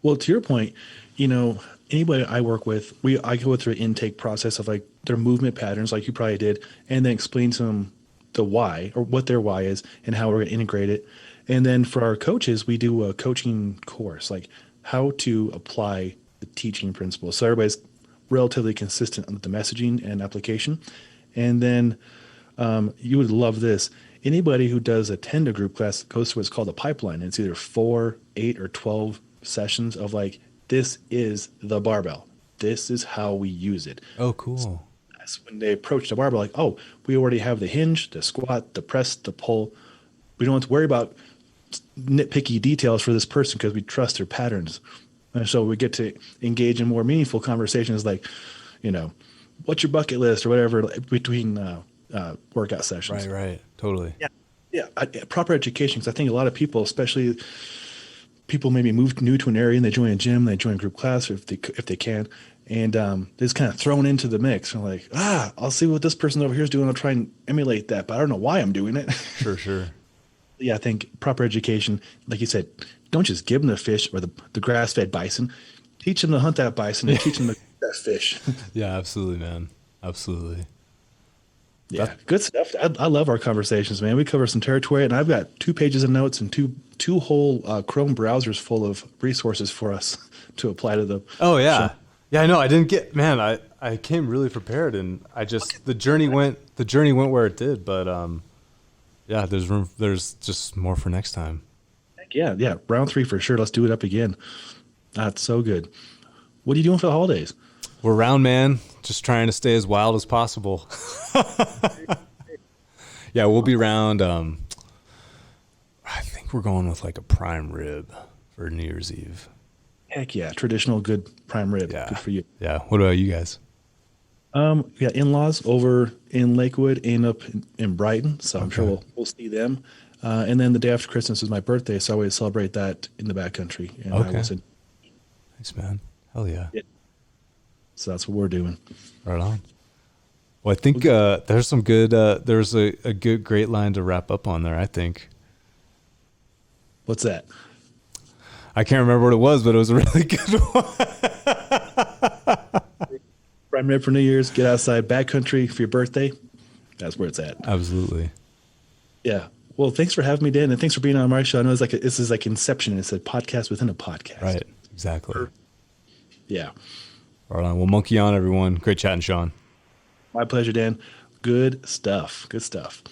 Well, to your point, anybody I work with, I go through an intake process of like their movement patterns, like you probably did, and then explain to them the why, or what their why is and how we're going to integrate it. And then for our coaches, we do a coaching course, like how to apply the teaching principles. So everybody's relatively consistent on the messaging and application. And then you would love this. Anybody who does attend a group class goes through what's called a pipeline. It's either 4, 8, or 12 sessions of like, this is the barbell. This is how we use it. Oh, cool. So that's when they approach the barbell, like, oh, we already have the hinge, the squat, the press, the pull. We don't have to worry about nitpicky details for this person because we trust their patterns. And so we get to engage in more meaningful conversations like, what's your bucket list or whatever between workout sessions. Right. Totally. Yeah. Proper education, because I think a lot of people, especially people maybe move new to an area and they join a gym, they join a group class, or if they can, and they're just kind of thrown into the mix. And like, I'll see what this person over here is doing. I'll try and emulate that, but I don't know why I'm doing it. Sure. Yeah, I think proper education, like you said, don't just give them the fish or the grass-fed bison. Teach them to hunt that bison and teach them to eat that fish. Yeah, absolutely, man. Absolutely. Yeah, good stuff. I love our conversations, man. We cover some territory, and I've got 2 pages of notes and two whole Chrome browsers full of resources for us to apply to the. Oh yeah, show. Yeah. I know. I didn't get. Man, I came really prepared, and the journey went where it did. But yeah, there's room. There's just more for next time. Heck yeah. Round 3 for sure. Let's do it up again. That's so good. What are you doing for the holidays? We're around, man. Just trying to stay as wild as possible. Yeah, we'll be around. I think we're going with like a prime rib for New Year's Eve. Heck yeah, traditional good prime rib. Yeah. Good for you. Yeah. What about you guys? We got in-laws over in Lakewood and up in Brighton, so I'm sure we'll see them. And then the day after Christmas is my birthday, so I always celebrate that in the backcountry. And I was in. Thanks, man. Hell yeah. So that's what we're doing. Right on. Well, I think there's some good. There's a great line to wrap up on there, I think. What's that? I can't remember what it was, but it was a really good one. Prime rib for New Year's. Get outside, backcountry for your birthday. That's where it's at. Absolutely. Yeah. Well, thanks for having me, Dan, and thanks for being on my show. I know this is like Inception. It's a podcast within a podcast. Right. Exactly. Yeah. All right. Well, monkey on, everyone. Great chatting, Sean. My pleasure, Dan. Good stuff. Good stuff.